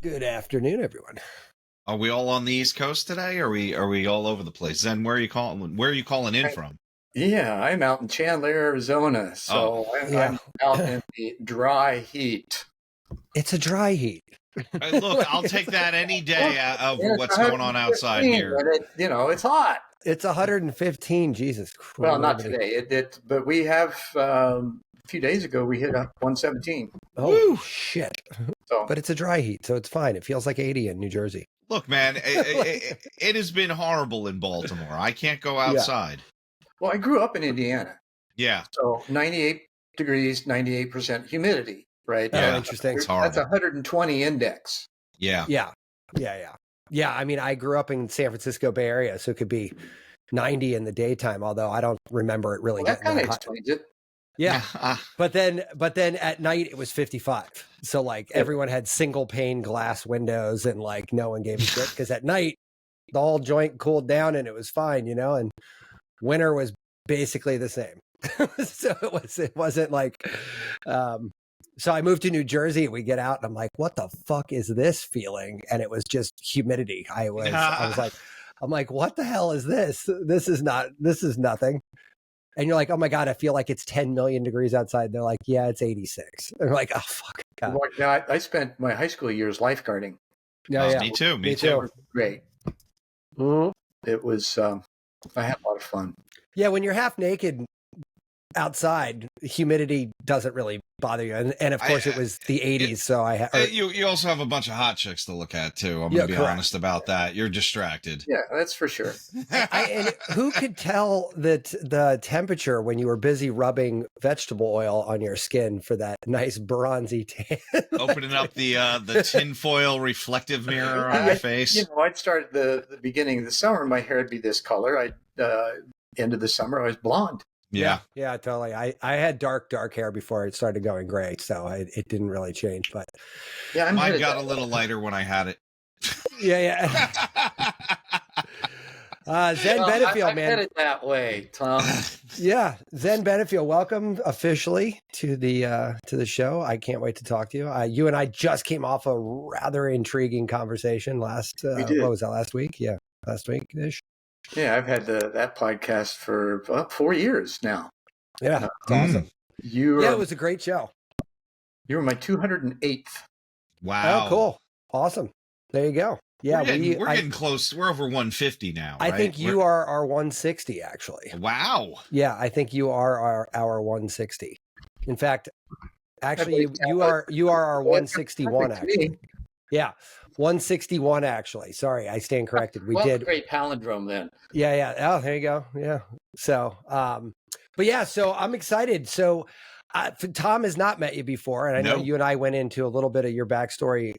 Good afternoon, everyone. Are we all on the East Coast today? Or are we all over the place? Zen, where are you calling in from? Yeah, I'm out in Chandler, Arizona, so I'm out in the dry heat. It's a dry heat. Look, I'll take that any day over what's going on outside here. But it's hot. It's 115. Jesus Christ. Well, not today. But we have a few days ago we hit up 117. Oh shit! So, but it's a dry heat, so it's fine. It feels like 80 in New Jersey. Look, man, it has been horrible in Baltimore. I can't go outside. Yeah. Well, I grew up in Indiana. Yeah. So 98 degrees, 98% humidity, right? Yeah. Oh, interesting. That's 120 index. Yeah. Yeah. I mean, I grew up in San Francisco Bay Area, so it could be 90 in the daytime, although I don't remember it really That getting kind of hot. explains it. Yeah. But then at night it was 55. So like everyone had single pane glass windows and like no one gave a shit because at night the whole joint cooled down and it was fine, and winter was basically the same. So it wasn't like so I moved to New Jersey and we get out and I'm like, what the fuck is this feeling? And it was just humidity. I was like, what the hell is this? This is nothing. And you're like, oh my God, I feel like it's 10 million degrees outside. They're like, yeah, it's 86. And they're like, oh fuck. God. Well, now, I spent my high school years lifeguarding. Yeah. Me too. It was great. Mm-hmm. It was, I had a lot of fun. Yeah, when you're half naked outside, humidity doesn't really bother you. And of course, it was the 80s. So you also have a bunch of hot chicks to look at, too. I'm going to be honest about that. You're distracted. Yeah, that's for sure. And who could tell that the temperature when you were busy rubbing vegetable oil on your skin for that nice bronzy tan? Opening up the tinfoil reflective mirror on your face. I'd start at the beginning of the summer. My hair would be this color. End of the summer, I was blonde. Yeah, totally. I had dark hair before it started going gray, so it didn't really change. But yeah, mine got a little lighter when I had it. Yeah. Zen Benefiel, man. I headed that way, Tom. Yeah, Zen Benefiel, welcome officially to the show. I can't wait to talk to you. You and I just came off a rather intriguing conversation last. What was that, last week? Yeah, last week-ish. Yeah, I've had that podcast for 4 years now. Yeah, it's awesome. It was a great show. You were my 208th. Wow. Oh, cool. Awesome. There you go. Yeah, we're getting close. We're over 150 now. I think you are our 160, actually. Wow. Yeah, I think you are our 160. In fact, actually, you are our 161, actually. Yeah. 161, actually. Sorry, I stand corrected. We did. Great palindrome then. Yeah. Oh, there you go. Yeah. So, but yeah, so I'm excited. So, Tom has not met you before, and I know you and I went into a little bit of your backstory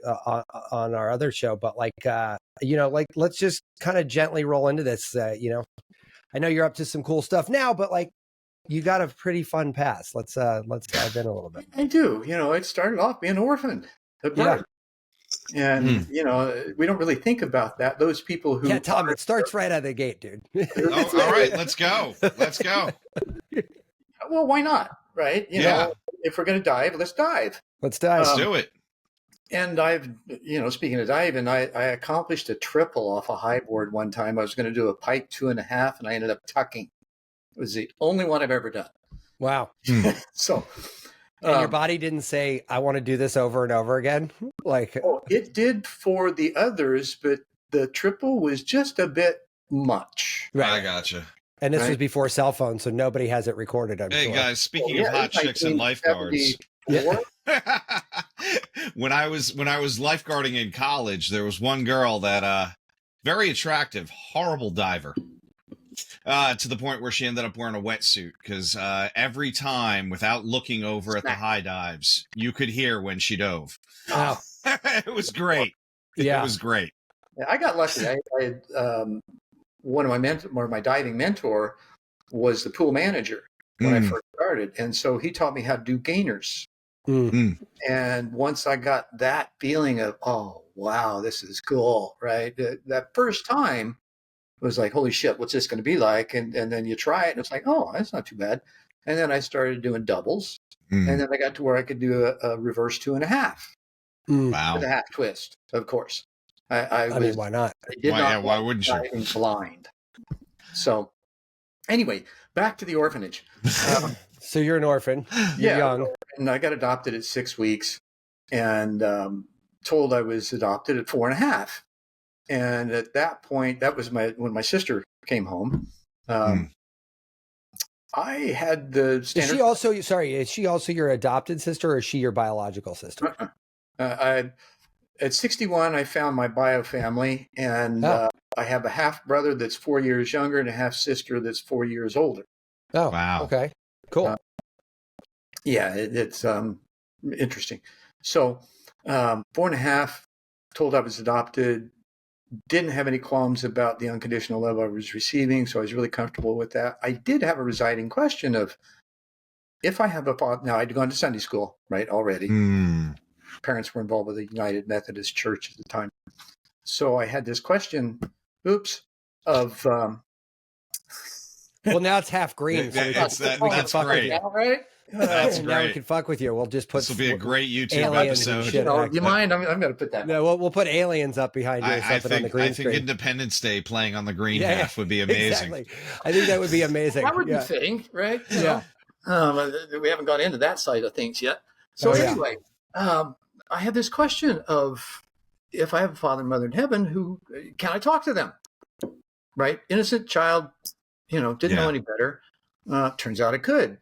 on our other show, but let's just kind of gently roll into this. I know you're up to some cool stuff now, but you got a pretty fun past. Let's dive in a little bit. I do. It started off being an orphan at birth. And, we don't really think about that. Those people who... Yeah, Tom, it starts right out of the gate, dude. All right, let's go. Well, why not? Right? If we're going to dive, let's dive. Let's dive. Let's do it. And I've, speaking of diving, I accomplished a triple off a high board one time. I was going to do a pike 2.5, and I ended up tucking. It was the only one I've ever done. Wow. So... And your body didn't say, I want to do this over and over again? It did for the others, but the triple was just a bit much. Right. I gotcha. And this was before cell phones, so nobody has it recorded, I'm sure. Hey, guys, speaking of hot chicks and lifeguards. When I was lifeguarding in college, there was one girl that, very attractive, horrible diver. To the point where she ended up wearing a wetsuit because every time, without looking over at the high dives, you could hear when she dove. Wow. It was great. Yeah. It was great. Yeah, I got lucky. I had one of my diving mentor was the pool manager when I first started, and so he taught me how to do gainers. And once I got that feeling of, oh wow, this is cool, right? That first time. It was like, holy shit, what's this going to be like? And then you try it, and it's like, oh, that's not too bad. And then I started doing doubles. And then I got to where I could do a reverse 2.5. Wow. With a half twist, of course. I mean, why not? I did not why wouldn't you? diving blind. So anyway, back to the orphanage. So you're an orphan. You're young. And I got adopted at 6 weeks, and told I was adopted at 4.5. And at that point, that was when my sister came home. I had the standard. Is she also your adopted sister, or is she your biological sister? At 61, I found my bio family, and I have a half brother that's 4 years younger and a half sister that's 4 years older. Oh, wow. Okay, cool. It's interesting. So 4.5, told I was adopted, didn't have any qualms about the unconditional love I was receiving, so I was really comfortable with that. I did have a residing question of, if I have a father, now I'd gone to Sunday school, right, already. Parents were involved with the United Methodist Church at the time. So I had this question, of... well, now it's half green. So that's great. All right. That's now we great. can fuck with you. We'll just put. This will be a great YouTube aliens and episode. shit do you mind? I'm going to put that. No, we'll put aliens up behind you or something on the green screen. I think Independence Day playing on the green half would be amazing. Exactly. I think that would be amazing. That would be fitting, right? Yeah. We haven't got into that side of things yet. So anyway, I had this question of, if I have a father and mother in heaven, who can I talk to them? Right? Innocent child, didn't know any better. Turns out I could.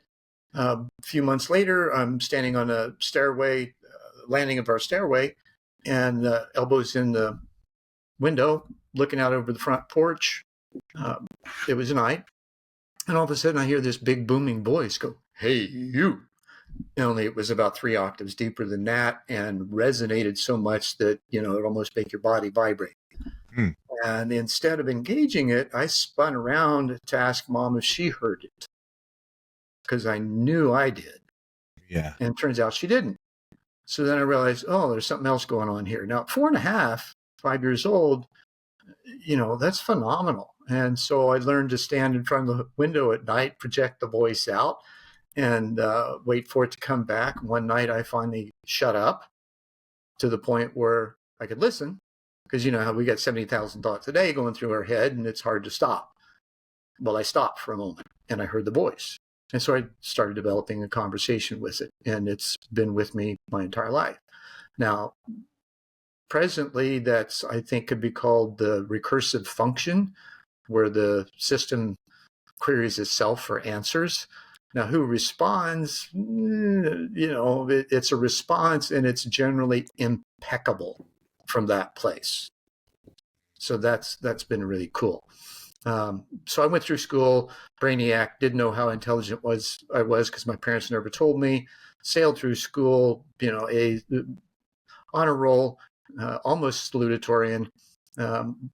A few months later, I'm standing on a stairway, landing of our stairway, and elbows in the window, looking out over the front porch. It was night. And all of a sudden, I hear this big booming voice go, "Hey, you." Only it was about 3 octaves deeper than that, and resonated so much that, it almost make your body vibrate. And instead of engaging it, I spun around to ask Mom if she heard it, because I knew I did. Yeah. And it turns out she didn't. So then I realized, there's something else going on here. Now, at 4.5, 5 years old, that's phenomenal. And so I learned to stand in front of the window at night, project the voice out, and wait for it to come back. One night I finally shut up to the point where I could listen, because you know how we got 70,000 thoughts a day going through our head, and it's hard to stop. Well, I stopped for a moment, and I heard the voice. And so I started developing a conversation with it, and it's been with me my entire life. Now, presently, that's, I think, could be called the recursive function, where the system queries itself for answers. Now, who responds, it's a response, and it's generally impeccable from that place. So that's been really cool. So I went through school, brainiac, didn't know how intelligent I was because my parents never told me. Sailed through school, a honor roll, almost salutatorian.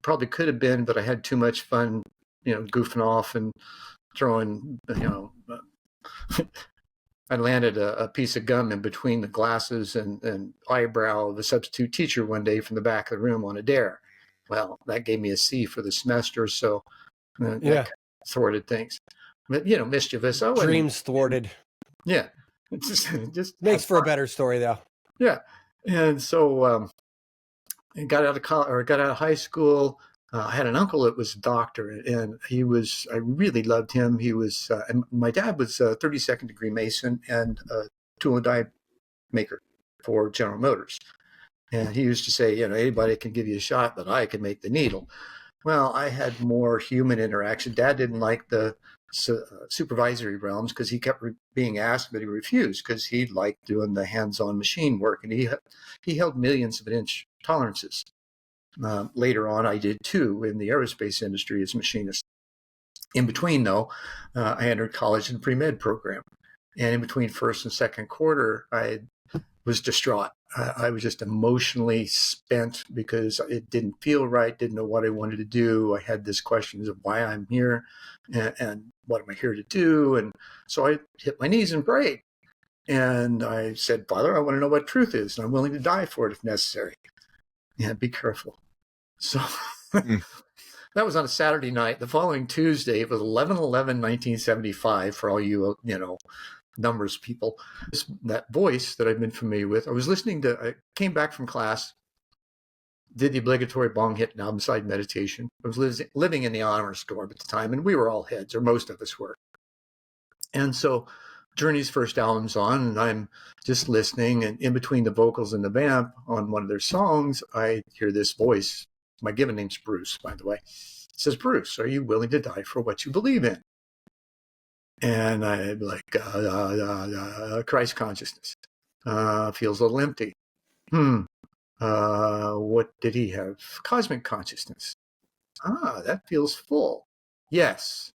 Probably could have been, but I had too much fun, goofing off and throwing, I landed a piece of gum in between the glasses and eyebrow of a substitute teacher one day from the back of the room on a dare. Well, that gave me a C for the semester, so that kind of thwarted things. But, mischievous. Dreams thwarted. Yeah. Just makes for a better story, though. Yeah. And so I got out of college, or got out of high school. I had an uncle that was a doctor, and I really loved him. He was, and my dad was a 32nd degree Mason and a tool and die maker for General Motors. And he used to say, anybody can give you a shot, but I can make the needle. Well, I had more human interaction. Dad didn't like the supervisory realms because he kept being asked, but he refused because he liked doing the hands-on machine work. And he held millions of inch tolerances. Later on, I did too in the aerospace industry as a machinist. In between, though, I entered college in the pre-med program. And in between first and second quarter, I was distraught. I was just emotionally spent because it didn't feel right, didn't know what I wanted to do. I had this questions of why I'm here and what am I here to do? And so I hit my knees and prayed. And I said, Father, I want to know what truth is, and I'm willing to die for it if necessary. Yeah, be careful. So that was on a Saturday night. The following Tuesday, it was 11/11/1975 for all you, numbers of people. That voice that I've been familiar with, I came back from class, did the obligatory bong hit and album side meditation. I was living in the honor storm at the time, and we were all heads, or most of us were. And so Journey's first album's on, and I'm just listening, and in between the vocals and the vamp on one of their songs, I hear this voice. My given name's Bruce, by the way. It says, "Bruce, are you willing to die for what you believe in?" And I'm like, Christ consciousness. Feels a little empty. What did he have? Cosmic consciousness. That feels full. Yes.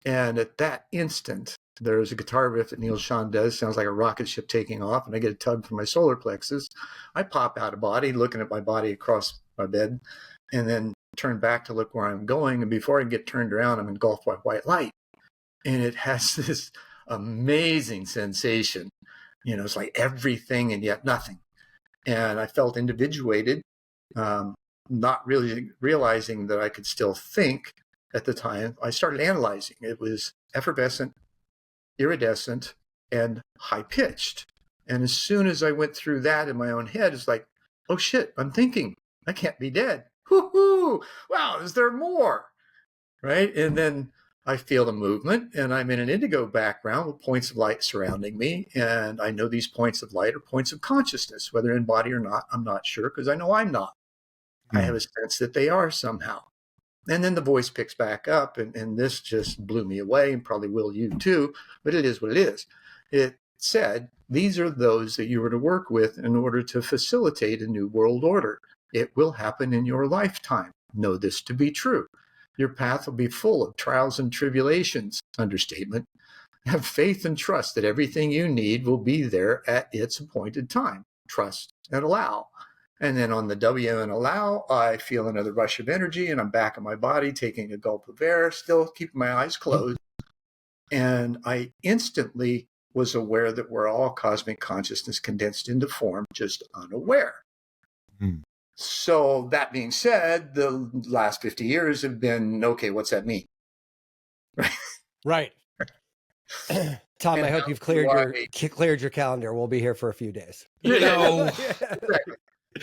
And at that instant, there's a guitar riff that Neil Sean does. Sounds like a rocket ship taking off. And I get a tug from my solar plexus. I pop out of body, looking at my body across my bed, and then turn back to look where I'm going. And before I get turned around, I'm engulfed by white light. And it has this amazing sensation. It's like everything and yet nothing. And I felt individuated, not really realizing that I could still think at the time. I started analyzing. It was effervescent, iridescent, and high-pitched. And as soon as I went through that in my own head, it's like, oh shit, I'm thinking. I can't be dead. Woo-hoo! Wow, is there more? Right? And then I feel the movement, and I'm in an indigo background with points of light surrounding me. And I know these points of light are points of consciousness, whether in body or not, I'm not sure, because I know I'm not. I have a sense that they are somehow. And then the voice picks back up, and this just blew me away, and probably will you too, but it is what it is. It said, these are those that you were to work with in order to facilitate a new world order. It will happen in your lifetime. Know this to be true. Your path will be full of trials and tribulations. Understatement. Have faith and trust that everything you need will be there at its appointed time. Trust and allow. And then on the W and allow, I feel another rush of energy, and I'm back in my body, taking a gulp of air, still keeping my eyes closed. And I instantly was aware that we're all cosmic consciousness condensed into form, just unaware. So that being said, the last 50 years have been, okay, what's that mean? Right. Tom, I hope you've cleared your calendar. We'll be here for a few days. Exactly.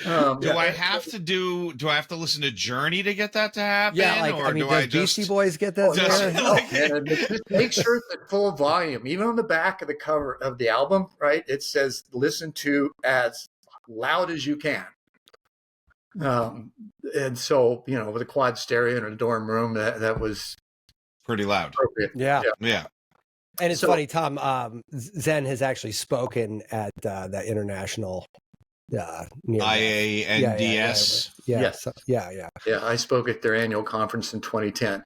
Do I have to listen to Journey to get that to happen? Yeah, or do does I just Beastie Boys get that? Just make sure it's at full volume. Even on the back of the cover of the album, right? It says listen to as loud as you can. And so, with a quad stereo in a dorm room, that was pretty loud. Appropriate. Yeah. And it's funny, Tom, Zen has actually spoken at the international IANDS. Yeah, I spoke at their annual conference in 2010.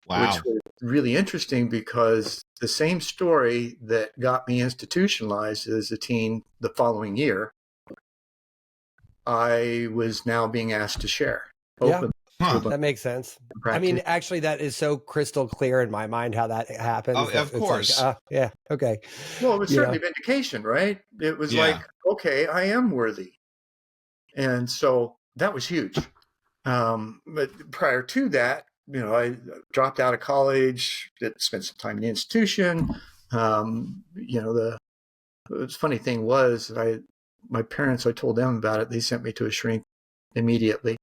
Wow. Which was really interesting because the same story that got me institutionalized as a teen the following year, I was now being asked to share. That makes sense. I mean, actually, that is so crystal clear in my mind how that happens. Of course. Okay. Well, it was certainly vindication, right? It was like, okay, I am worthy. And so that was huge. But prior to that, I dropped out of college, spent some time in the institution. The funny thing was that my parents, I told them about it. They sent me to a shrink immediately.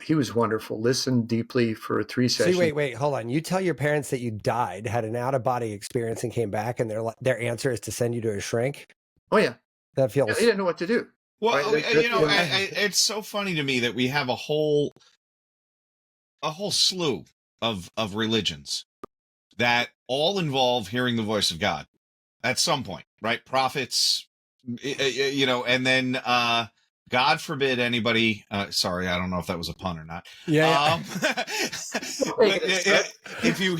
He was wonderful. Listened deeply for 3 sessions. See, wait, hold on. You tell your parents that you died, had an out-of-body experience, and came back, and their answer is to send you to a shrink? Oh, yeah. That feels... They didn't know what to do. Well, right? It's so funny to me that we have a whole slew of religions that all involve hearing the voice of God at some point, right? Prophets, and then... God forbid anybody. Sorry, I don't know if that was a pun or not. If you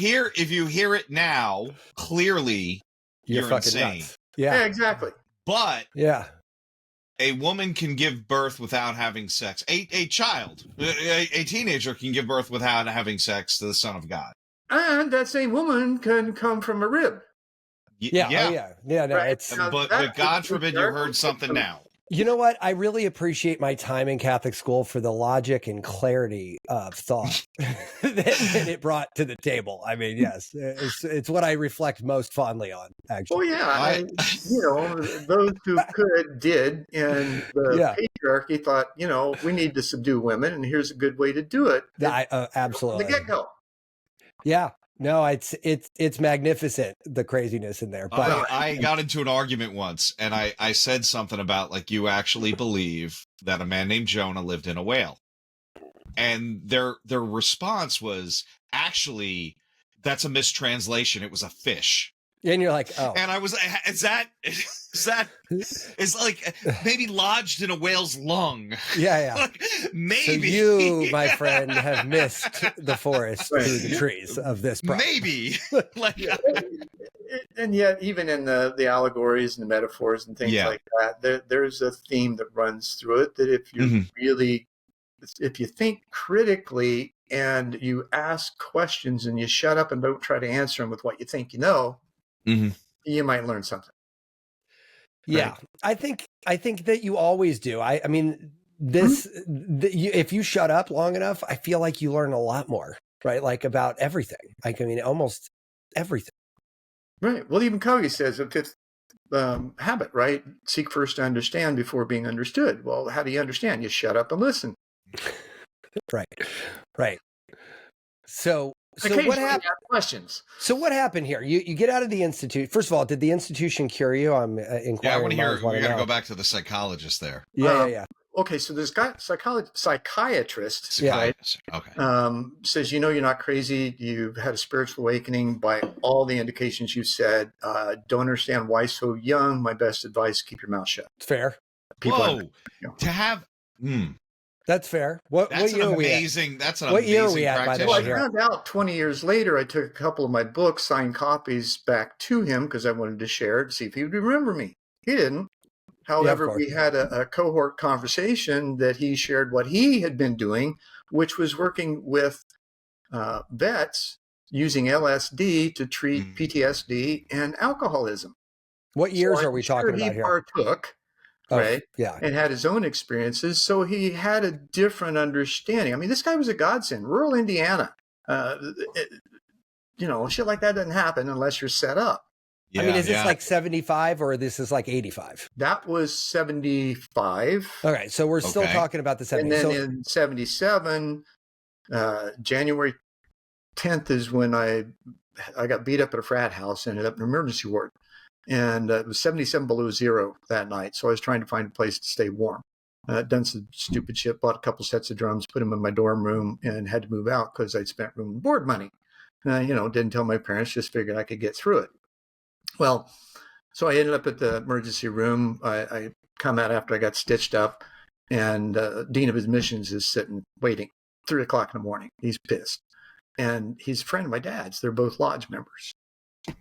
hear it now, clearly you're insane. Nuts. Yeah, exactly. But a woman can give birth without having sex. A child, a teenager can give birth without having sex to the Son of God. And that same woman can come from a rib. No, right? it's. But God forbid you heard something now. You know what? I really appreciate my time in Catholic school for the logic and clarity of thought that it brought to the table. I mean, yes, it's what I reflect most fondly on, Oh actually. yeah, those who could did, and the Yeah. patriarchy thought, we need to subdue women, and here's a good way to do it. From Absolutely. the get-go. Yeah. No, it's magnificent, the craziness in there. But I got into an argument once, and I said something about, like, you actually believe that a man named Jonah lived in a whale. And their response was, actually, that's a mistranslation. It was a fish. and you're like, oh. And I was, is like maybe lodged in a whale's lung. Yeah. Like, maybe. So you, my friend, have missed the forest through the trees of this problem. Maybe. Like, and yet, even in the allegories and the metaphors and things like that, there's a theme that runs through it, that if you if you think critically and you ask questions and you shut up and don't try to answer them with what you think you know, you might learn something. Yeah, right? I think that you always do. I mean, if you shut up long enough, I feel like you learn a lot more, right? Like about everything. Like, I mean, almost everything. Right. Well, even Covey says a fifth habit, right? Seek first to understand before being understood. Well, how do you understand? You shut up and listen. Right. So what happened? Questions. So what happened here? You get out of the institute. First of all, did the institution cure you? I'm inquiring. Yeah, I want to hear. We got to go back to the psychologist there. Yeah. Okay, so this guy, psychiatrist, right? Okay. Says, you're not crazy. You've had a spiritual awakening by all the indications you said. Don't understand why so young. My best advice: keep your mouth shut. It's fair. To have. That's fair. What year are we at? That's an what year are we at, by the way? Well, I found out 20 years later, I took a couple of my books, signed copies back to him because I wanted to share it to see if he would remember me. He didn't. However, we had a cohort conversation that he shared what he had been doing, which was working with vets using LSD to treat PTSD and alcoholism. What years are we talking about here? He partook. Right. Yeah. And had his own experiences. So he had a different understanding. I mean, this guy was a godsend. Rural Indiana. Shit like that doesn't happen unless you're set up. Yeah, I mean, is this like 75 or this is like 85? That was 75. Okay. So we're still talking about the 70s. And then in 77, January 10th is when I got beat up at a frat house, ended up in an emergency ward. And it was 77 below zero that night. So I was trying to find a place to stay warm. Done some stupid shit, bought a couple sets of drums, put them in my dorm room, and had to move out because I'd spent room and board money. Didn't tell my parents, just figured I could get through it. Well, so I ended up at the emergency room. I come out after I got stitched up, and Dean of Admissions is sitting, waiting, 3 o'clock in the morning. He's pissed. And he's a friend of my dad's. They're both lodge members.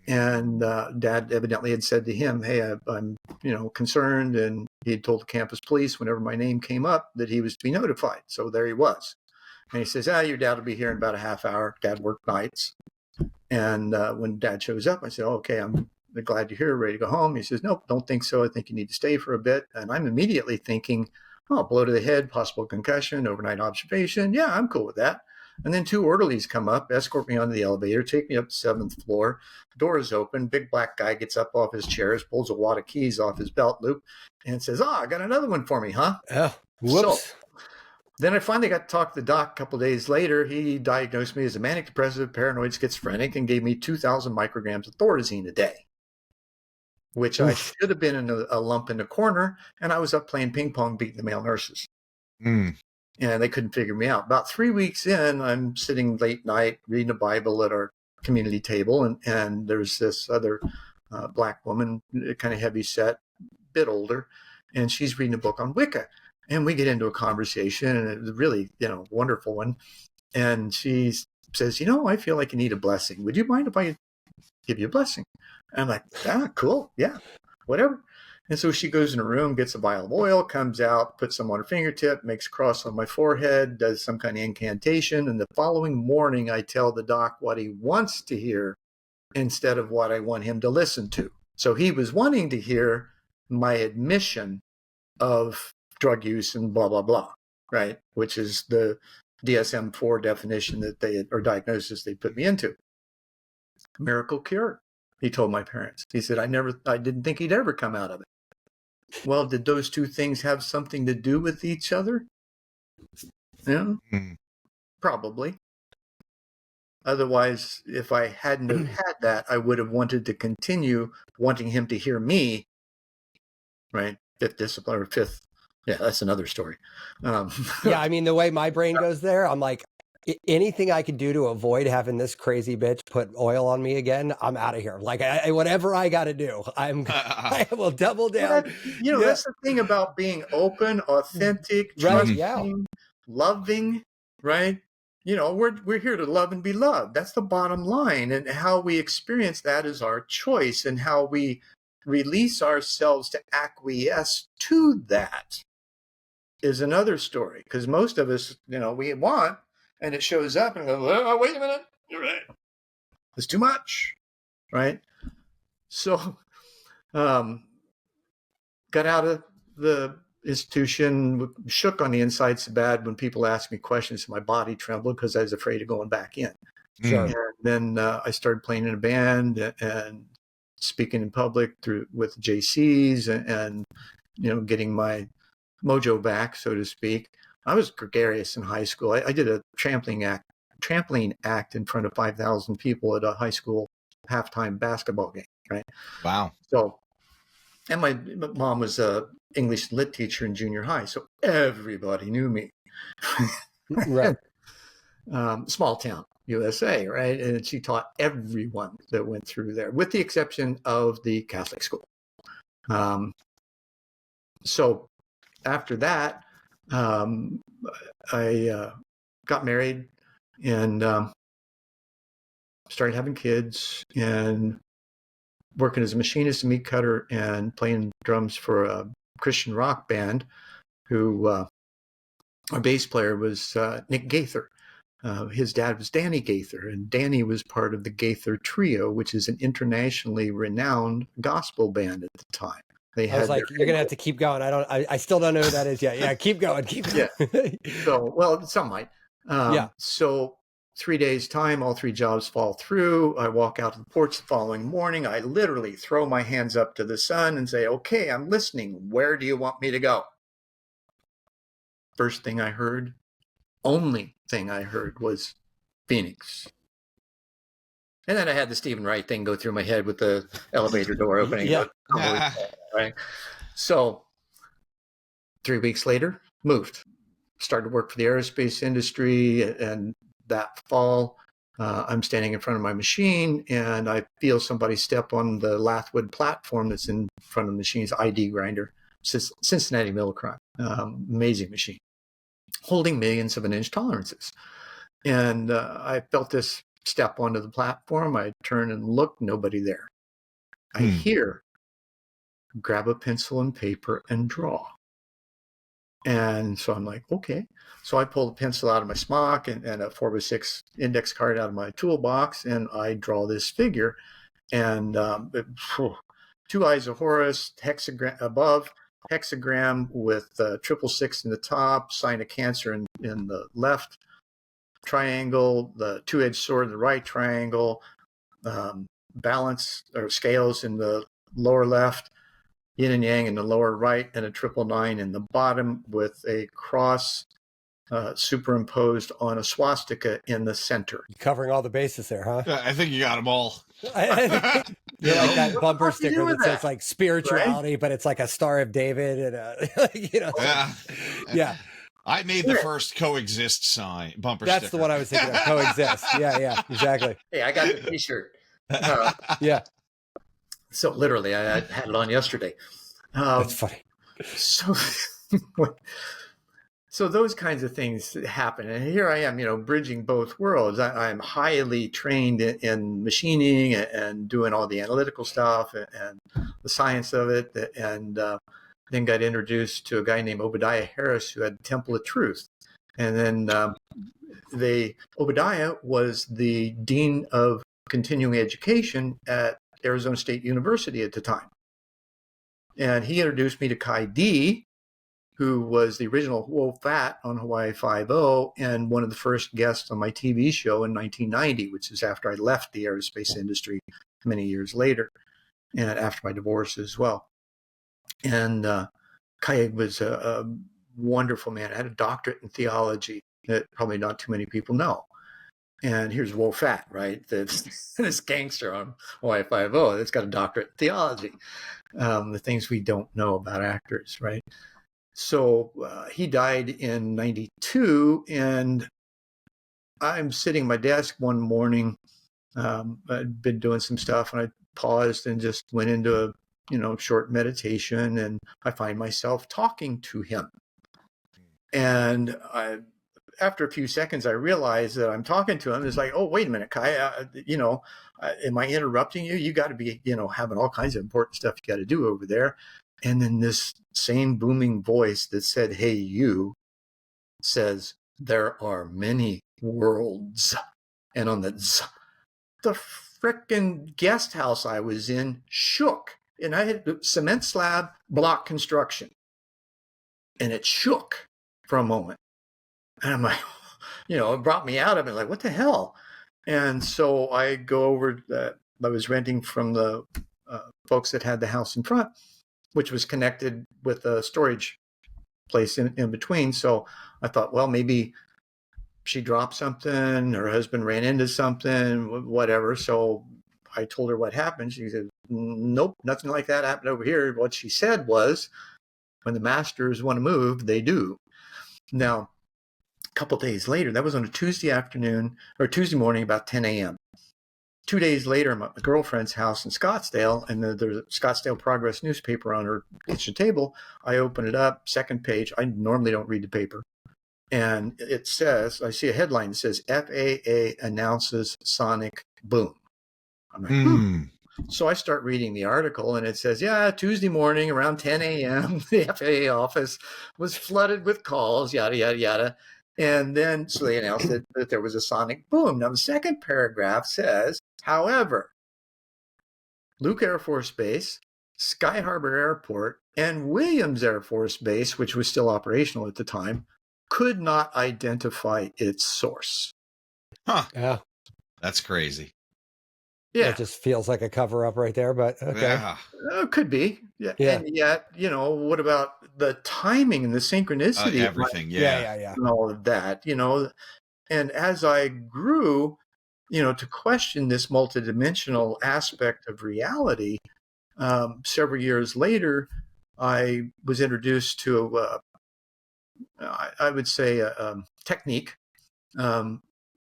And Dad evidently had said to him, hey, I'm concerned. And he had told the campus police whenever my name came up that he was to be notified. So there he was. And he says, your dad will be here in about a half hour. Dad worked nights. And when Dad shows up, I said, okay, I'm glad you're here, ready to go home. He says, nope, don't think so. I think you need to stay for a bit. And I'm immediately thinking, blow to the head, possible concussion, overnight observation. Yeah, I'm cool with that. And then 2 orderlies come up, escort me onto the elevator, take me up to the 7th floor. Door is open. Big black guy gets up off his chairs, pulls a wad of keys off his belt loop, and says, I got another one for me, huh? Oh, whoops. So, then I finally got to talk to the doc a couple of days later. He diagnosed me as a manic depressive, paranoid schizophrenic, and gave me 2,000 micrograms of Thorazine a day, which I should have been in a lump in the corner. And I was up playing ping pong, beating the male nurses. And they couldn't figure me out. About 3 weeks in, I'm sitting late night reading a Bible at our community table. And there's this other black woman, kind of heavy set, bit older. And she's reading a book on Wicca. And we get into a conversation, and it was really, wonderful one. And she says, I feel like you need a blessing. Would you mind if I give you a blessing? And I'm like, cool. Yeah, whatever. And so she goes in a room, gets a vial of oil, comes out, puts some on her fingertip, makes a cross on my forehead, does some kind of incantation. And the following morning, I tell the doc what he wants to hear instead of what I want him to listen to. So he was wanting to hear my admission of drug use and blah, blah, blah, right? Which is the DSM-4 definition that or diagnosis they put me into. Miracle cure, he told my parents. He said, I didn't think he'd ever come out of it. Well, did those two things have something to do with each other? Yeah, probably. Otherwise, if I hadn't have had that, I would have wanted to continue wanting him to hear me, right? Fifth discipline or fifth. Yeah, that's another story. Yeah, I mean, the way my brain goes there, I'm like, anything I could do to avoid having this crazy bitch put oil on me again, I'm out of here. Like, whatever I got to do, I will double down. Well, that's the thing about being open, authentic, trusting, loving, right? We're here to love and be loved. That's the bottom line. And how we experience that is our choice, and how we release ourselves to acquiesce to that is another story. Because most of us, we want, and it shows up and go, oh, wait a minute, you're right. It's too much, right? So, got out of the institution, shook on the inside so bad when people asked me questions, my body trembled because I was afraid of going back in. Sure. And then I started playing in a band and speaking in public with JCs and getting my mojo back, so to speak. I was gregarious in high school. I did a trampoline act in front of 5,000 people at a high school halftime basketball game, right? Wow. So, and my mom was a English lit teacher in junior high, so everybody knew me. Right. Small town, USA, right? And she taught everyone that went through there, with the exception of the Catholic school. So after that, I got married and started having kids and working as a machinist and meat cutter and playing drums for a Christian rock band who our bass player was Nick Gaither. His dad was Danny Gaither, and Danny was part of the Gaither Trio, which is an internationally renowned gospel band at the time. I was like, you're gonna have to keep going. I still don't know who that is yet. Yeah, keep going. Yeah. So, well, some might. So 3 days time, all three jobs fall through. I walk out to the porch the following morning. I literally throw my hands up to the sun and say, okay, I'm listening. Where do you want me to go? First thing I heard, only thing I heard was Phoenix. And then I had the Stephen Wright thing go through my head with the elevator door opening. Yeah. Right. So 3 weeks later, moved. Started work for the aerospace industry, and that fall, I'm standing in front of my machine, and I feel somebody step on the Lathwood platform that's in front of the machine's ID grinder, Cincinnati Millicron, amazing machine, holding millions of an inch tolerances. And I felt this step onto the platform. I turn and look, nobody there. I hear, grab a pencil and paper and draw. And so I'm like, okay. So I pull the pencil out of my smock and a 4x6 index card out of my toolbox, and I draw this figure. And two eyes of Horus, hexagram above, hexagram with 666 in the top, sign of Cancer in the left triangle, the two-edged sword in the right triangle, balance or scales in the lower left, yin and yang in the lower right, and a 999 in the bottom with a cross superimposed on a swastika in the center. Covering all the bases there, huh? I think you got them all. You're like that bumper sticker that says like spirituality, right? But it's like a Star of David and a, yeah. I made the first coexist sign bumper sticker. That's the one I was thinking of. Coexist. Yeah, exactly. Hey, I got the t-shirt. Yeah. So literally, I had it on yesterday. That's funny. So those kinds of things happen. And here I am, bridging both worlds. I'm highly trained in machining and doing all the analytical stuff and the science of it. And then got introduced to a guy named Obadiah Harris who had the Temple of Truth. And then Obadiah was the Dean of Continuing Education at Arizona State University at the time. And he introduced me to Kai D, who was the original Wolf-Fat on Hawaii Five-0 and one of the first guests on my TV show in 1990, which is after I left the aerospace industry many years later, and after my divorce as well. And Kai was a wonderful man. I had a doctorate in theology that probably not too many people know. And here's Wolf-Fat, right? This gangster on Hawaii Five-0 that's got a doctorate in theology. The things we don't know about actors, right? So he died in 92, and I'm sitting at my desk one morning. I'd been doing some stuff, and I paused and just went into a short meditation, and I find myself talking to him. And after a few seconds, I realized that I'm talking to him. It's like, oh, wait a minute, Kai, am I interrupting you? You got to be, having all kinds of important stuff you got to do over there. And then this same booming voice that said, hey, you, says, there are many worlds. And on the frickin' guest house I was in shook. And I had cement slab block construction. And it shook for a moment. And I'm like, it brought me out of it. Like, what the hell? And so I go over that. I was renting from the folks that had the house in front, which was connected with a storage place in between. So I thought, well, maybe she dropped something, her husband ran into something, whatever. So I told her what happened. She said, nope, nothing like that happened over here. What she said was, when the masters want to move, they do. Now, a couple of days later, that was on a Tuesday afternoon or Tuesday morning, about 10 a.m. 2 days later, I'm at my girlfriend's house in Scottsdale, and there's a Scottsdale Progress newspaper on her kitchen table. I open it up, second page. I normally don't read the paper. And it says, I see a headline that says, FAA announces sonic boom. I'm like, So I start reading the article, and it says, Tuesday morning around 10 a.m., the FAA office was flooded with calls, yada, yada, yada. And then, so they announced that there was a sonic boom. Now, the second paragraph says, however, Luke Air Force Base, Sky Harbor Airport, and Williams Air Force Base, which was still operational at the time, could not identify its source. Huh. Yeah. That's crazy. Yeah. It just feels like a cover up right there, but okay. Yeah. Could be. Yeah. And yet, what about the timing and the synchronicity? Everything. And all of that, And as I grew, to question this multidimensional aspect of reality, several years later, I was introduced to, I would say, a technique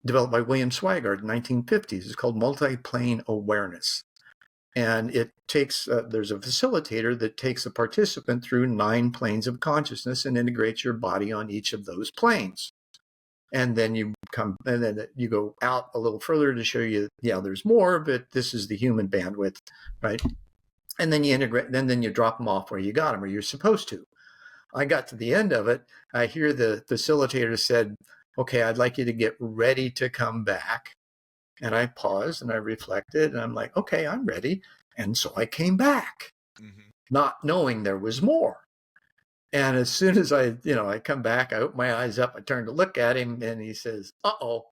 developed by William Swigart in the 1950s. It's called multiplane awareness. And it takes, there's a facilitator that takes a participant through 9 planes of consciousness and integrates your body on each of those planes. And then you go out a little further to show you, there's more, but this is the human bandwidth, right? And then you integrate, then you drop them off where you got them, or you're supposed to. I got to the end of it. I hear the facilitator said, okay, I'd like you to get ready to come back. And I paused and I reflected, and I'm like, okay, I'm ready. And so I came back, not knowing there was more. And as soon as I come back, I open my eyes up, I turn to look at him, and he says, uh-oh.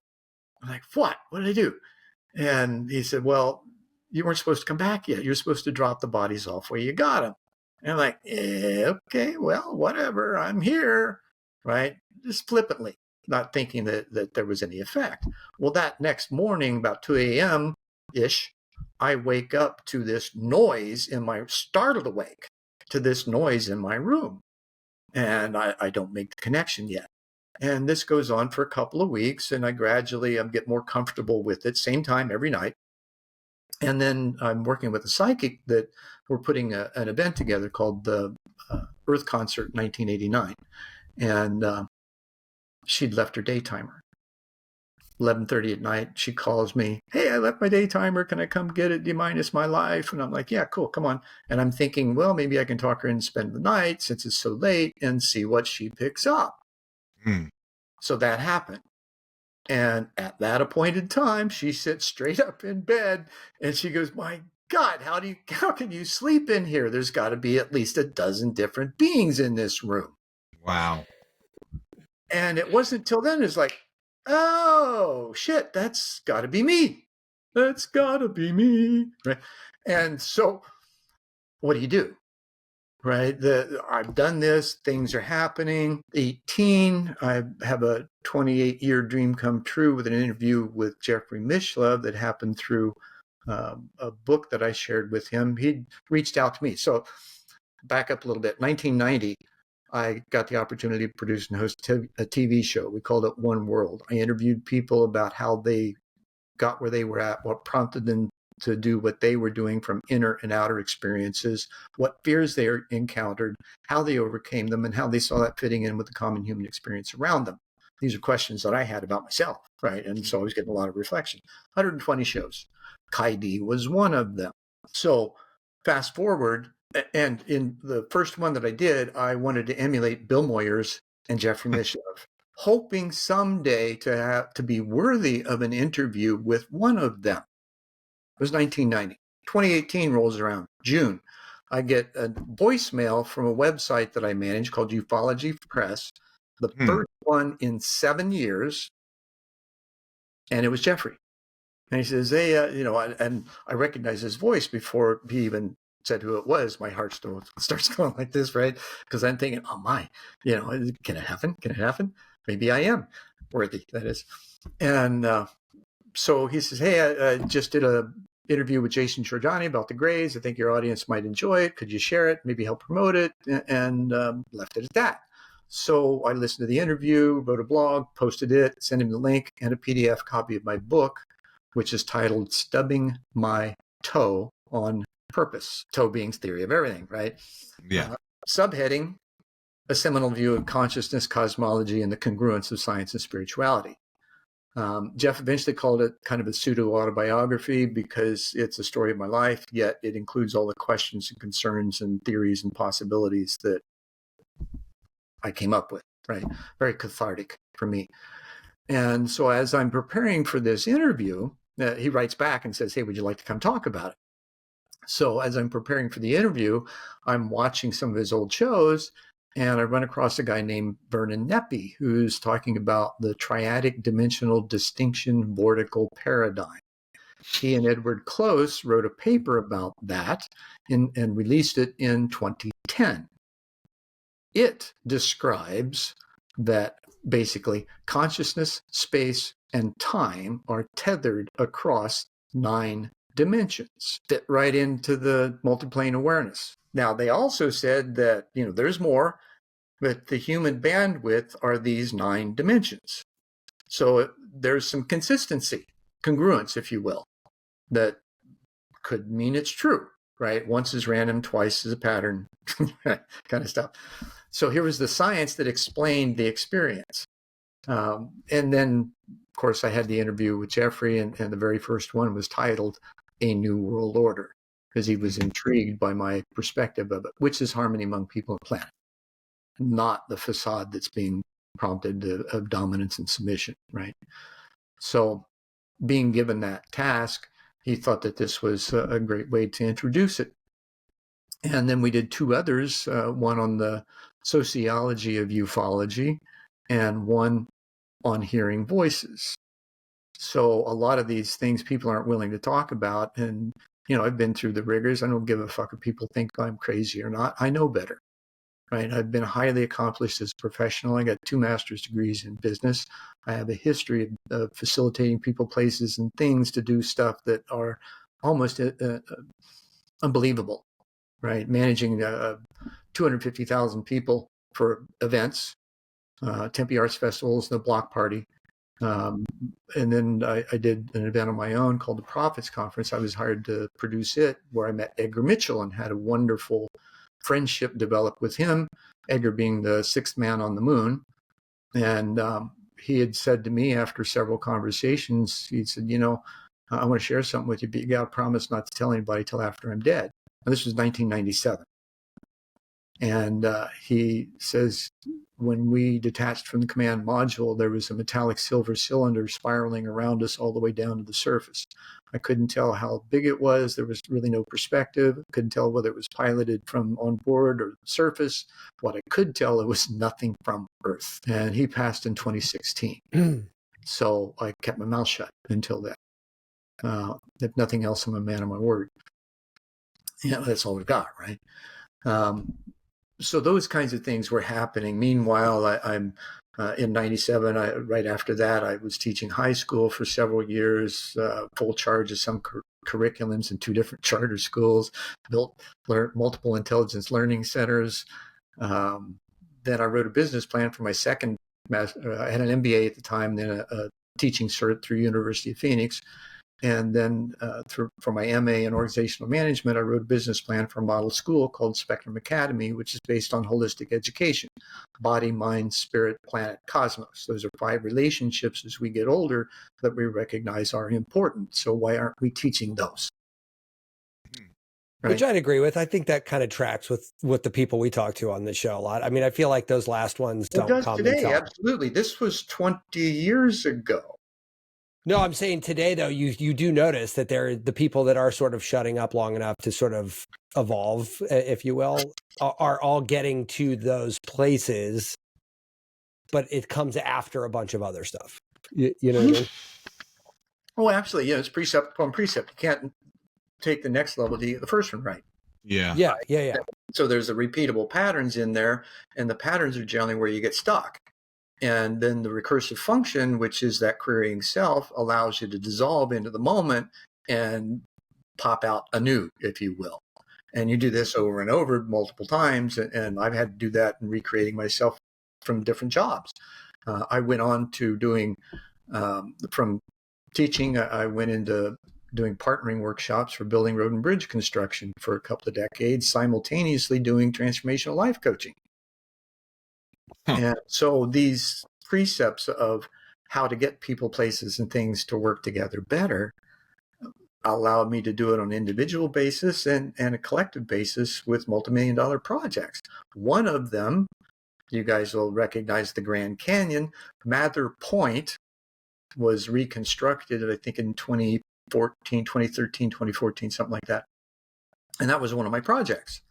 I'm like, what? What did I do? And he said, well, you weren't supposed to come back yet. You're supposed to drop the bodies off where you got them. And I'm like, okay, well, whatever. I'm here, right? Just flippantly, not thinking that there was any effect. Well, that next morning, about 2 a.m.-ish, I wake up to this noise startled awake to this noise in my room. And I don't make the connection yet. And this goes on for a couple of weeks, and I gradually get more comfortable with it, same time every night. And then I'm working with a psychic that we're putting an event together called the Earth Concert 1989. And she'd left her day timer. 11:30 at night, she calls me, hey, I left my day timer. Can I come get it? Do you mind? It's my life. And I'm like, yeah, cool, come on. And I'm thinking, well, maybe I can talk her in and spend the night since it's so late and see what she picks up. So that happened. And at that appointed time, she sits straight up in bed and she goes, my God, how can you sleep in here? There's got to be at least a dozen different beings in this room. Wow. And it wasn't till then, it's like, oh shit, that's got to be me. That's got to be me. Right. And so what do? Right. I've done this. Things are happening. 18. I have a 28-year dream come true with an interview with Jeffrey Mishlove that happened through a book that I shared with him. He reached out to me. So back up a little bit. 1990, I got the opportunity to produce and host a TV show. We called it One World. I interviewed people about how they got where they were at, what prompted them to do what they were doing from inner and outer experiences, what fears they encountered, how they overcame them, and how they saw that fitting in with the common human experience around them. These are questions that I had about myself, right? And so I was getting a lot of reflection. 120 shows. Kaidi was one of them. So fast forward, and in the first one that I did, I wanted to emulate Bill Moyers and Jeffrey Mishlove, hoping someday to be worthy of an interview with one of them. It was 1990. 2018 rolls around, June. I get a voicemail from a website that I manage called Ufology Press, the first one in 7 years, and it was Jeffrey. And he says, hey, and I recognize his voice before he even said who it was. My heart starts going like this, right? Because I'm thinking, oh my, can it happen? Can it happen? Maybe I am worthy, that is. And so he says, hey, I just did a interview with Jason Giordani about the Greys. I think your audience might enjoy it. Could you share it? Maybe help promote it? And left it at that. So I listened to the interview, wrote a blog, posted it, sent him the link and a PDF copy of my book, which is titled Stubbing My Toe on Purpose. Toe being theory of everything, right? Yeah. Subheading, a seminal view of consciousness, cosmology, and the congruence of science and spirituality. Jeff eventually called it kind of a pseudo-autobiography because it's a story of my life, yet it includes all the questions and concerns and theories and possibilities that I came up with, right? Very cathartic for me. And so as I'm preparing for this interview, he writes back and says, hey, would you like to come talk about it? So as I'm preparing for the interview, I'm watching some of his old shows, and I run across a guy named Vernon Neppy, who's talking about the triadic dimensional distinction vortical paradigm. He and Edward Close wrote a paper about that and released it in 2010. It describes that basically consciousness, space, and time are tethered across 9 dimensions, fit right into the multiplane awareness. Now, they also said that, there's more, but the human bandwidth are these 9 dimensions. So there's some consistency, congruence, if you will, that could mean it's true, right? Once is random, twice is a pattern, kind of stuff. So here was the science that explained the experience. And then, of course, I had the interview with Jeffrey, and the very first one was titled A New World Order, because he was intrigued by my perspective of it, which is harmony among people and planet, not the facade that's being prompted of dominance and submission, right? So being given that task, he thought that this was a great way to introduce it. And then we did 2 others, one on the sociology of ufology and one on hearing voices. So a lot of these things people aren't willing to talk about. And, I've been through the rigors. I don't give a fuck if people think I'm crazy or not. I know better, right? I've been highly accomplished as a professional. I got 2 master's degrees in business. I have a history of facilitating people, places, and things to do stuff that are almost unbelievable, right? Managing 250,000 people for events, Tempe Arts Festivals, and the Block Party. And then I did an event on my own called the Prophets Conference. I was hired to produce it, where I met Edgar Mitchell and had a wonderful friendship developed with him, Edgar being the 6th man on the moon. And he had said to me after several conversations, he said, I want to share something with you, but you got to promise not to tell anybody till after I'm dead. And this was 1997. And he says, when we detached from the command module, there was a metallic silver cylinder spiraling around us all the way down to the surface. I couldn't tell how big it was. There was really no perspective. Couldn't tell whether it was piloted from on board or the surface. What I could tell, it was nothing from Earth. And he passed in 2016. So I kept my mouth shut until then. If nothing else, I'm a man of my word. Yeah, that's all we've got, right? So those kinds of things were happening. Meanwhile, I'm in 97. Right after that, I was teaching high school for several years, full charge of some curriculums in 2 different charter schools, built multiple intelligence learning centers. Then I wrote a business plan for my second master. I had an MBA at the time, then a teaching cert through University of Phoenix. And then for my MA in organizational management, I wrote a business plan for a model school called Spectrum Academy, which is based on holistic education: body, mind, spirit, planet, cosmos. Those are 5 relationships as we get older that we recognize are important. So why aren't we teaching those? Right? Which I'd agree with. I think that kind of tracks with the people we talk to on the show a lot. I mean, I feel like those last ones don't come today. Absolutely. This was 20 years ago. No, I'm saying today, though, you do notice that the people that are sort of shutting up long enough to sort of evolve, if you will, are all getting to those places, but it comes after a bunch of other stuff. You know what I mean? Oh, absolutely. Yeah, it's precept upon precept. You can't take the next level to get the first one right. Yeah. So there's the repeatable patterns in there, and the patterns are generally where you get stuck. And then the recursive function, which is that querying self, allows you to dissolve into the moment and pop out anew, if you will. And you do this over and over multiple times. And I've had to do that in recreating myself from different jobs. I went on to doing, from teaching, I went into doing partnering workshops for building road and bridge construction for a couple of decades, simultaneously doing transformational life coaching. And so these precepts of how to get people, places, and things to work together better allowed me to do it on an individual basis and a collective basis with multi-million-dollar projects. One of them, you guys will recognize the Grand Canyon. Mather Point was reconstructed, I think, in 2013, 2014, something like that. And that was one of my projects.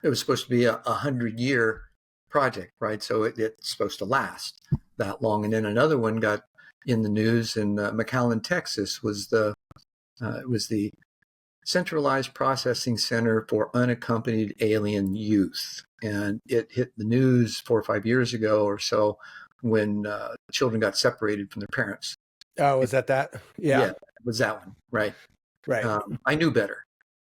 It was supposed to be a 100-year project, right? So it's supposed to last that long. And then another one got in the news in McAllen, Texas, was the Centralized Processing Center for Unaccompanied Alien Youth. And it hit the news 4 or 5 years ago or so when children got separated from their parents. Oh, was that? Yeah, it was that one, right? Right. I knew better.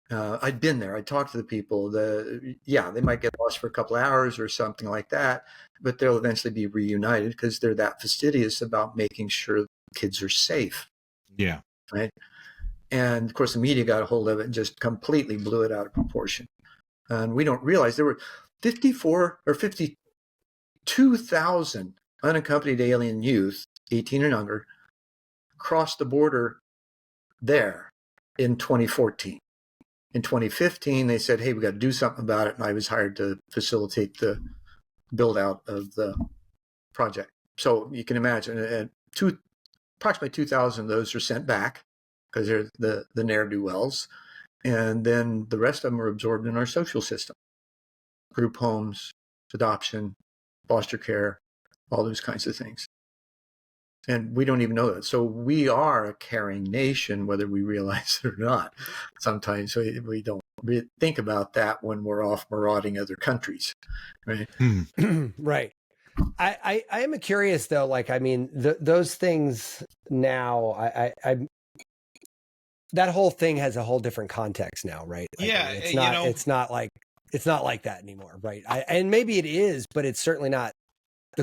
I'd been there. I talked to the people. They might get lost for a couple of hours or something like that, but they'll eventually be reunited because they're that fastidious about making sure kids are safe. Yeah. Right. And of course, the media got a hold of it and just completely blew it out of proportion. And we don't realize there were 54 or 52,000 unaccompanied alien youth, 18 and under, crossed the border there in 2014. In 2015, they said, hey, we got to do something about it. And I was hired to facilitate the build out of the project. So you can imagine approximately 2,000 of those are sent back because they're the ne'er-do-wells. And then the rest of them are absorbed in our social system: group homes, adoption, foster care, all those kinds of things. And we don't even know that. So we are a caring nation, whether we realize it or not. Sometimes we don't think about that when we're off marauding other countries, right? Right. I am curious though. Like, I mean, those things now. I that whole thing has a whole different context now, right? Like, yeah, I mean, it's not like that anymore, right? And maybe it is, but it's certainly not.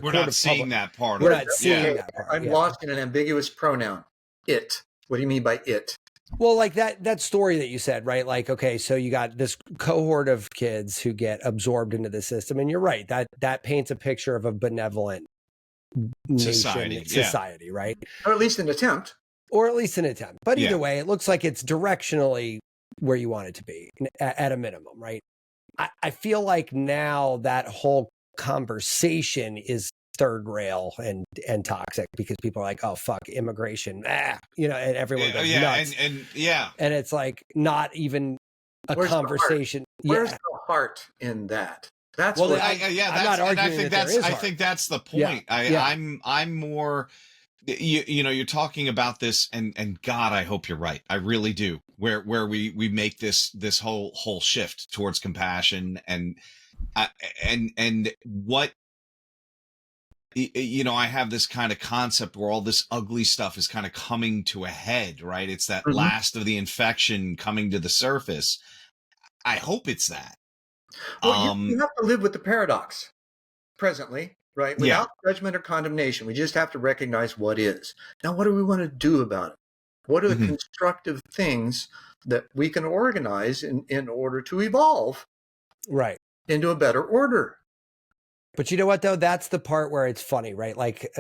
We're not seeing that part. We're not seeing that part. I'm lost in an ambiguous pronoun. It. What do you mean by it? Well, like that story that you said, right? Like, okay, so you got this cohort of kids who get absorbed into the system, and you're right. That paints a picture of a benevolent society, right? Or at least an attempt. But either way, it looks like it's directionally where you want it to be at a minimum, right? I feel like now that whole conversation is third rail and toxic because people are like, oh fuck immigration, and everyone goes nuts. And yeah, and it's like not even a Where's the heart? conversation. Where's the heart in that? That's Well, what I'm not arguing that there is I heart. think that's the point. I'm more, you're talking about this, and God, I hope you're right. I really do. Where we make this whole shift towards compassion and what, I have this kind of concept where all this ugly stuff is kind of coming to a head, right? It's that last of the infection coming to the surface. I hope it's that. Well, you have to live with the paradox presently, right? Without judgment or condemnation. We just have to recognize what is. Now, what do we want to do about it? What are the constructive things that we can organize in order to evolve right into a better order? But you know what, though? That's the part where it's funny, right? Like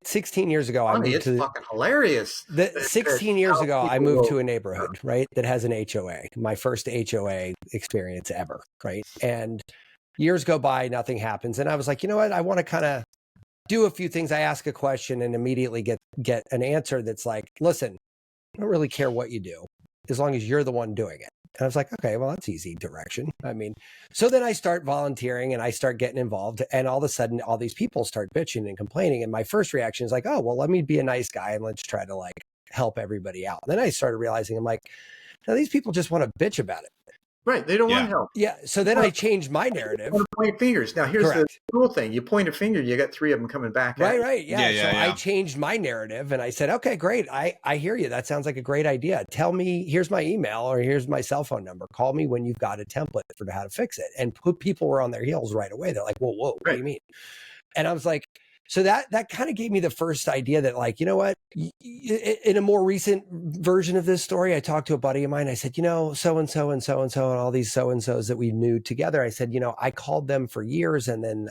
16 years ago, It's fucking hilarious. 16 years ago, I moved to a neighborhood, right, that has an HOA, my first HOA experience ever, right? And years go by, nothing happens. And I was like, you know what? I want to kind of do a few things. I ask a question and immediately get an answer that's like, listen, I don't really care what you do as long as you're the one doing it. And I was like, okay, well, that's easy direction. I mean, so then I start volunteering and I start getting involved, and all of a sudden all these people start bitching and complaining. And my first reaction is like, oh, well, let me be a nice guy and let's try to like help everybody out. And then I started realizing, I'm like, no, these people just want to bitch about it. Right. They don't want help. Yeah. So then I changed my narrative. Point fingers. Now, here's the cool thing. You point a finger, you got three of them coming back. Right. Yeah. I changed my narrative and I said, okay, great. I hear you. That sounds like a great idea. Tell me, here's my email or here's my cell phone number. Call me when you've got a template for how to fix it. And people were on their heels right away. They're like, whoa, what do you mean? And I was like, so that kind of gave me the first idea that, like, you know what, in a more recent version of this story, I talked to a buddy of mine. I said, so-and-so and so-and-so and all these so-and-sos that we knew together. I said, I called them for years and then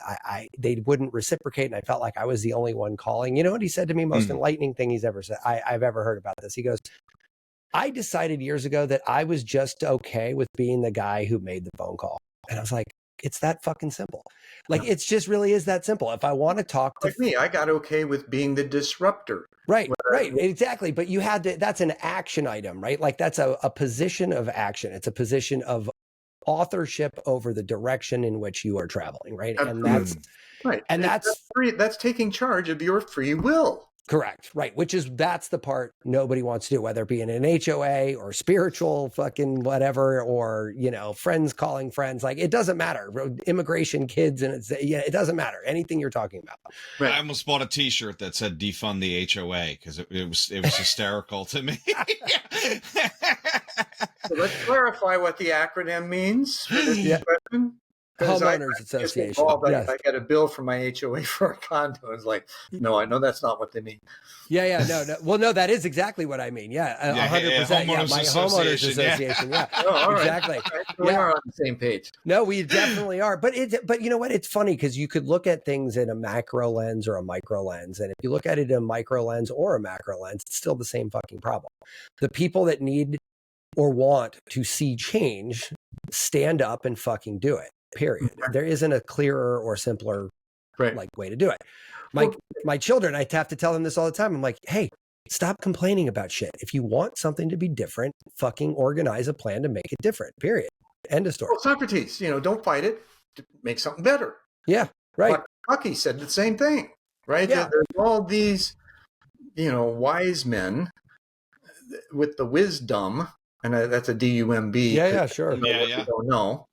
they wouldn't reciprocate. And I felt like I was the only one calling. You know what he said to me? Most enlightening thing he's ever said. I've ever heard about this. He goes, I decided years ago that I was just okay with being the guy who made the phone call. And I was like, it's that fucking simple. Like, it's just really is that simple. If I want to talk to me, I got okay with being the disruptor. Right. Exactly. But you had to, that's an action item, right? Like that's a position of action. It's a position of authorship over the direction in which you are traveling. Right. And that's right. And that's taking charge of your free will. Correct. Right. That's the part nobody wants to do, whether it be in an HOA or spiritual fucking whatever, or, friends calling friends. Like, it doesn't matter. Immigration, kids, and it doesn't matter. Anything you're talking about. Right. I almost bought a T-shirt that said defund the HOA because it was hysterical to me. So let's clarify what the acronym means for this question. Homeowners Association. Yes. I got a bill from my HOA for a condo. I was like, no, I know that's not what they mean. No. Well, no, that is exactly what I mean. 100%. My Homeowners Association. Yeah, exactly. Right. We are on the same page. No, we definitely are. But you know what? It's funny because you could look at things in a macro lens or a micro lens. And if you look at it in a micro lens or a macro lens, it's still the same fucking problem. The people that need or want to see change stand up and fucking do it. Period. There isn't a clearer or simpler way to do it. My children, I have to tell them this all the time. I'm like, hey, stop complaining about shit. If you want something to be different, fucking organize a plan to make it different. Period. End of story. Well, Socrates, don't fight it. Make something better. Yeah, right. But Bucky said the same thing, right? Yeah. There's all these, wise men with the wisdom, and that's a D-U-M-B. Yeah, sure. You don't know.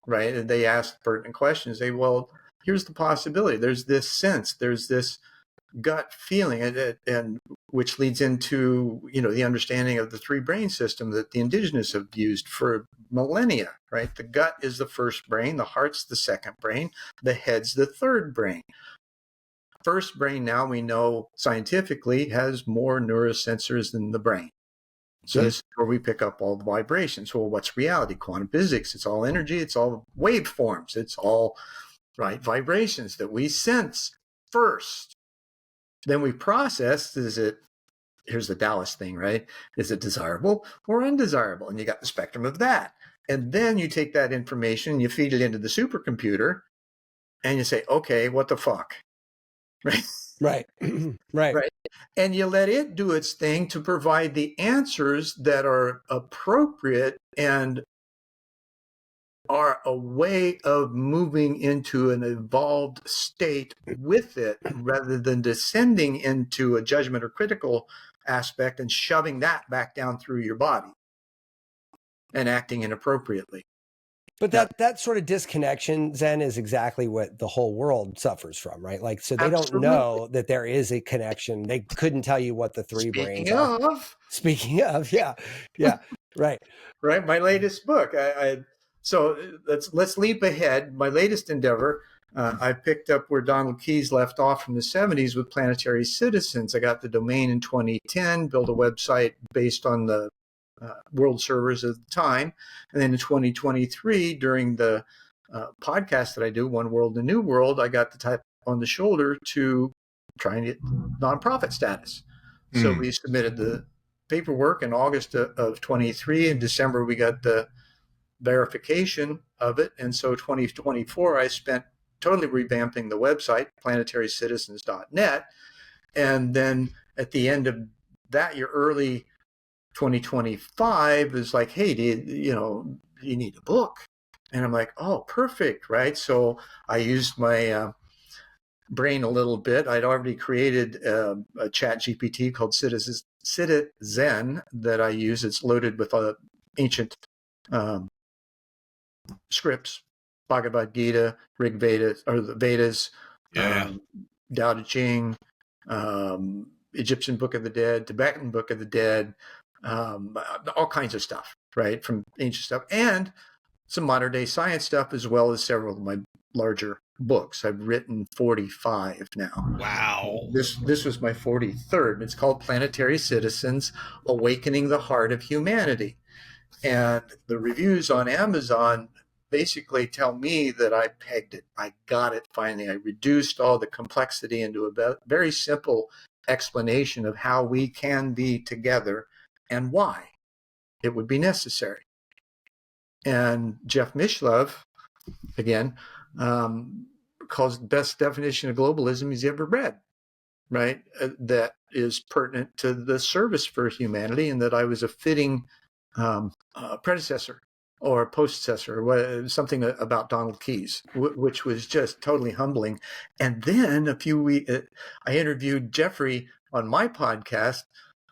Right. And they ask pertinent questions. Here's the possibility. There's this sense, there's this gut feeling, and which leads into, the understanding of the three brain system that the indigenous have used for millennia, right? The gut is the first brain, the heart's the second brain, the head's the third brain. First brain, now we know scientifically, has more neurosensors than the brain. So this is where we pick up all the vibrations. Well, what's reality? Quantum physics. It's all energy. It's all waveforms. It's all vibrations that we sense first. Then we process. Here's the Taoist thing, right? Is it desirable or undesirable? And you got the spectrum of that. And then you take that information, you feed it into the supercomputer, and you say, okay, what the fuck? Right? Right. Right. Right. And you let it do its thing to provide the answers that are appropriate and are a way of moving into an evolved state with it, rather than descending into a judgment or critical aspect and shoving that back down through your body and acting inappropriately. But that sort of disconnection, Zen, is exactly what the whole world suffers from, right? Like, so they don't know that there is a connection. They couldn't tell you what the three brains are. Speaking of, yeah, right. Right. My latest book. So let's leap ahead. My latest endeavor. I picked up where Donald Keyes left off from the 70s with Planetary Citizens. I got the domain in 2010, built a website based on the world servers at the time. And then in 2023, during the podcast that I do, One World, the New World, I got the tap on the shoulder to try and get nonprofit status. So we submitted the paperwork in August of 23. In December, we got the verification of it. And so 2024, I spent totally revamping the website, planetarycitizens.net. And then at the end of that year, early 2025, is like, hey, you need a book? And I'm like, oh, perfect, right? So I used my brain a little bit. I'd already created a chat GPT called Citizen that I use. It's loaded with ancient scripts, Bhagavad Gita, Rig Vedas, or the Vedas, Tao Te Ching, Egyptian Book of the Dead, Tibetan Book of the Dead, all kinds of stuff, right, from ancient stuff, and some modern day science stuff, as well as several of my larger books. I've written 45 now. Wow. This was my 43rd. It's called Planetary Citizens: Awakening the Heart of Humanity. And the reviews on Amazon basically tell me that I pegged it. I got it finally. I reduced all the complexity into a very simple explanation of how we can be together and why it would be necessary. And Jeff Mishlove, again, calls the best definition of globalism he's ever read, right? That is pertinent to the service for humanity, and that I was a fitting predecessor or postcessor, or something about Donald Keyes, which was just totally humbling. And then I interviewed Jeffrey on my podcast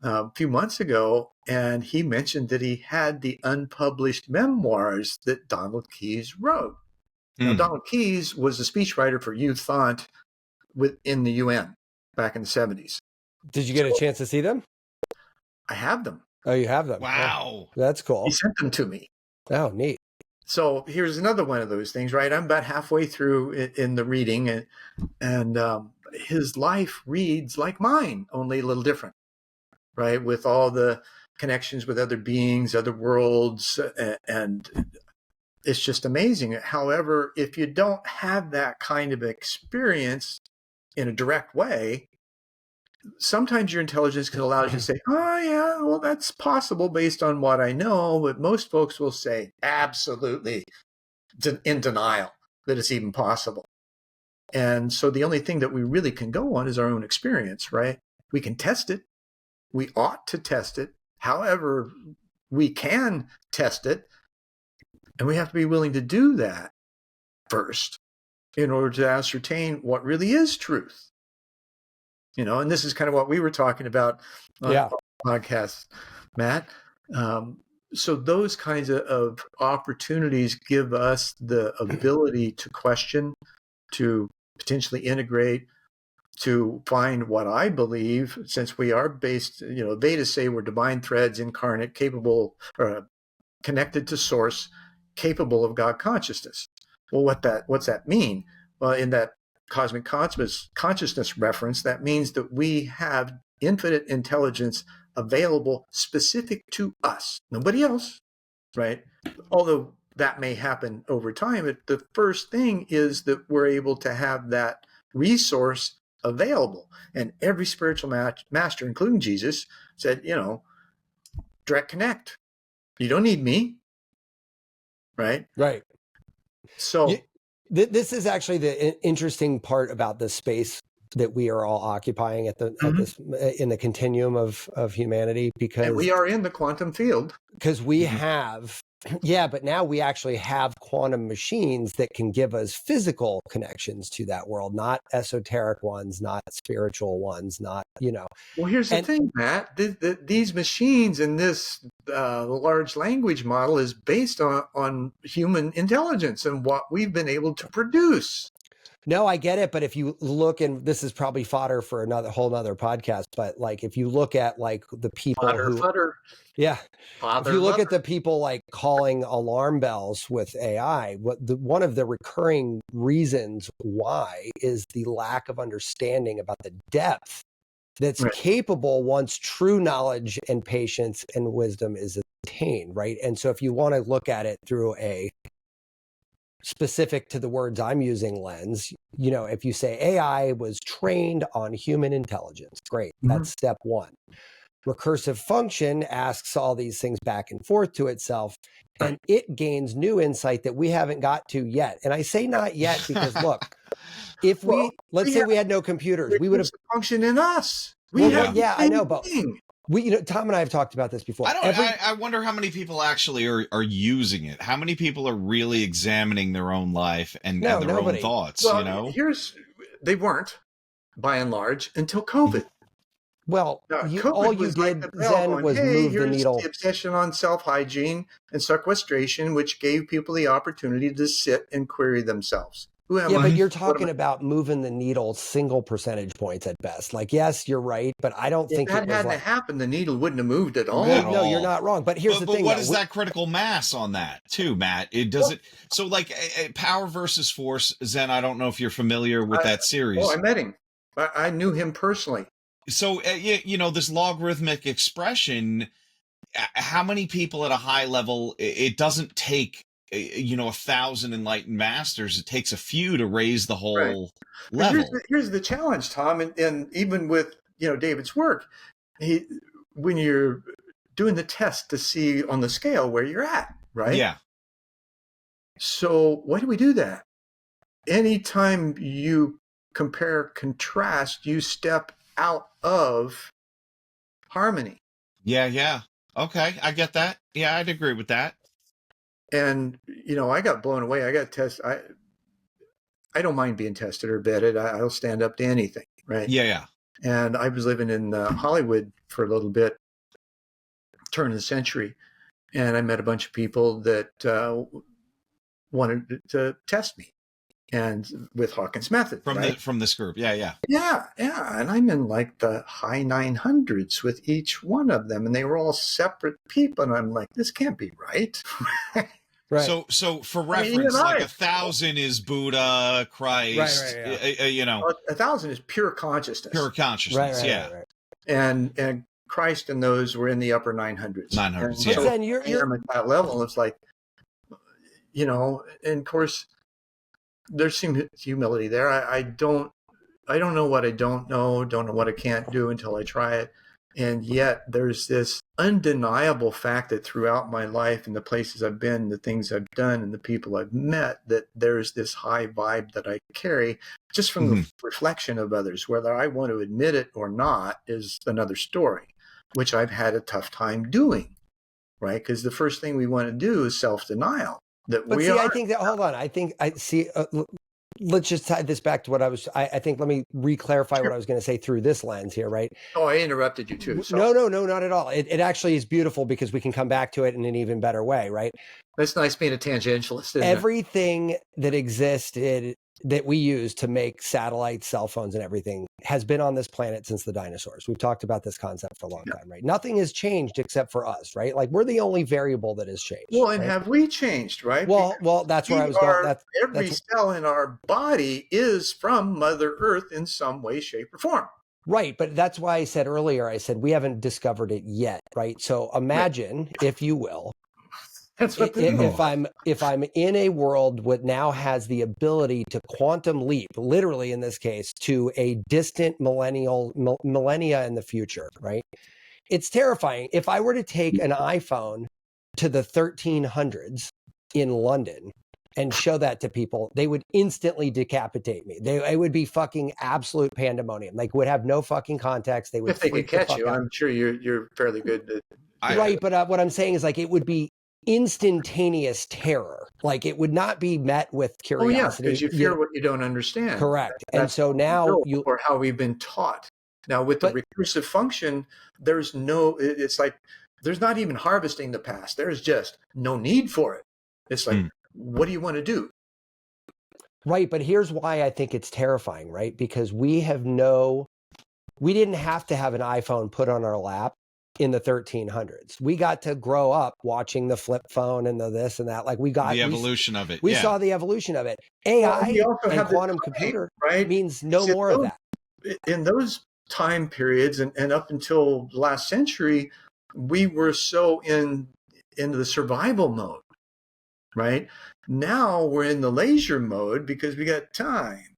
a few months ago, and he mentioned that he had the unpublished memoirs that Donald Keyes wrote. Now, Donald Keyes was a speechwriter for Youth Thought in the UN back in the 70s. Did you get a chance to see them? I have them. Oh, you have them. Wow. Oh, that's cool. He sent them to me. Oh, neat. So here's another one of those things, right? I'm about halfway through in the reading, and his life reads like mine, only a little different, right? With all the connections with other beings, other worlds, and it's just amazing. However, if you don't have that kind of experience in a direct way, sometimes your intelligence can allow you to say, oh, yeah, well, that's possible based on what I know. But most folks will say, absolutely, in denial that it's even possible. And so the only thing that we really can go on is our own experience, right? We can test it. We ought to test it. However, we can test it. And we have to be willing to do that first in order to ascertain what really is truth. And this is kind of what we were talking about on the podcast, Matt. So those kinds of opportunities give us the ability to question, to potentially integrate, to find what I believe, since we are based, Vedas say we're divine threads, incarnate, capable, or connected to source, capable of God consciousness. Well, what's that mean? Well, in that cosmic consciousness reference, that means that we have infinite intelligence available specific to us, nobody else, right? Although that may happen over time, the first thing is that we're able to have that resource available. And every spiritual master, including Jesus, said, direct connect. You don't need me. right? Right. So This is actually the interesting part about the space that we are all occupying at this in the continuum of humanity, and we because are in the quantum field. we have, but now we actually have quantum machines that can give us physical connections to that world, not esoteric ones, not spiritual ones, not, Well, here's the thing, Matt. These machines and this large language model is based on human intelligence and what we've been able to produce. No, I get it. But if you look, and this is probably fodder for another whole nother podcast, but like, if you look at like the people if you look at the people like calling alarm bells with AI, one of the recurring reasons why is the lack of understanding about the depth that's capable once true knowledge and patience and wisdom is attained, right? And so if you want to look at it through a specific to the words I'm using lens, if you say AI was trained on human intelligence, great. That's step one. Recursive function asks all these things back and forth to itself, and it gains new insight that we haven't got to yet. And I say not yet because look, if let's say we had no computers, we would have function in us. I know, but Tom and I have talked about this before. I wonder how many people actually are using it. How many people are really examining their own life and their own thoughts? Well, they weren't, by and large, until COVID. Well, all you did, Zen, was move the needle. The obsession on self-hygiene and sequestration, which gave people the opportunity to sit and query themselves. But you're talking about moving the needle single percentage points at best. Like, yes, you're right, but I don't think that hadn't happened. The needle wouldn't have moved at all. No, you're not wrong. But here's the thing. What is that critical mass on that too, Matt? So like Power versus Force, Zen, I don't know if you're familiar with that series. Oh, I met him. I knew him personally. So, this logarithmic expression, how many people at a high level, it doesn't take, 1,000 enlightened masters. It takes a few to raise the whole level. Here's the challenge, Tom, and even with, David's work, when you're doing the test to see on the scale where you're at, right? Yeah. So why do we do that? Anytime you compare, contrast, you step out of harmony. Yeah. Okay, I get that. Yeah, I'd agree with that. And, I got blown away. I got tested. I don't mind being tested or vetted. I'll stand up to anything, right? Yeah. And I was living in Hollywood for a little bit, turn of the century. And I met a bunch of people that wanted to test me. And with Hawkins' method, from this group, yeah. And I'm in like the high 900s with each one of them, and they were all separate people, and I'm like, this can't be right. Right. So for reference, 1,000 is Buddha, Christ. Right. 1,000 is pure consciousness. Pure consciousness, right. And Christ and those were in the upper 900s. 900s, yeah. So then you're at that level. It's like, and of course, there's some humility there. I don't know what I don't know what I can't do until I try it. And yet there's this undeniable fact that throughout my life and the places I've been, the things I've done and the people I've met, that there's this high vibe that I carry just from the reflection of others. Whether I want to admit it or not is another story, which I've had a tough time doing, right? Because the first thing we want to do is self-denial. Let's just tie this back to what I think, let me re-clarify what I was going to say through this lens here, right? Oh, I interrupted you too. So. No, not at all. It actually is beautiful because we can come back to it in an even better way, right? That's nice being a tangentialist, isn't Everything that existed that we use to make satellites, cell phones, and everything has been on this planet since the dinosaurs. We've talked about this concept for a long time, right? Nothing has changed except for us, right? Like, we're the only variable that has changed. Well, and have we changed, right? Well, that's where I was going. Every cell in our body is from Mother Earth in some way, shape, or form. Right. But that's why I said earlier, we haven't discovered it yet, right? So imagine, if you will, that's what if I'm in a world that now has the ability to quantum leap, literally in this case, to a distant millennia in the future, right? It's terrifying. If I were to take an iPhone to the 1300s in London and show that to people, they would instantly decapitate me. It would be fucking absolute pandemonium. Like, would have no fucking context. They would if they could freak the catch fuck you, out. I'm sure you're fairly good at Right, but what I'm saying is, like, it would be instantaneous terror. Like, it would not be met with curiosity. because you fear what you don't understand. Correct. That's And so now or how we've been taught. Now with the recursive function, there's no. It's like there's not even harvesting the past. There's just no need for it. It's like, what do you want to do? Right, but here's why I think it's terrifying, right? Because we didn't have to have an iPhone put on our lap in the 1300s. We got to grow up watching the flip phone and the this and that. Like, we got the evolution of it. We saw the evolution of it. AI and quantum computer means no more of that. In those time periods and up until last century, we were so into the survival mode, right? Now we're in the leisure mode because we got time.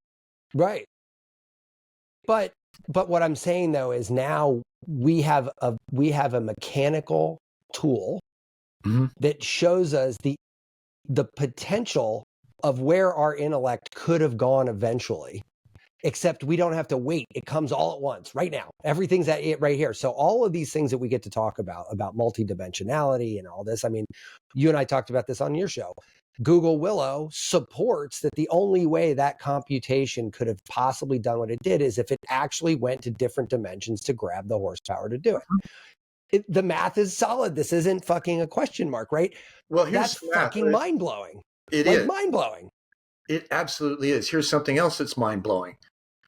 Right. But what I'm saying though is now we have a mechanical tool that shows us the potential of where our intellect could have gone eventually, except we don't have to wait. It comes all at once right now. Everything's at it right here. So all of these things that we get to talk about multidimensionality and all this, I mean, you and I talked about this on your show. Google Willow supports that the only way that computation could have possibly done what it did is if it actually went to different dimensions to grab the horsepower to do it. The math is solid. This isn't fucking a question mark, right? Well, that's fucking mind-blowing. It is mind-blowing. It absolutely is. Here's something else that's mind-blowing.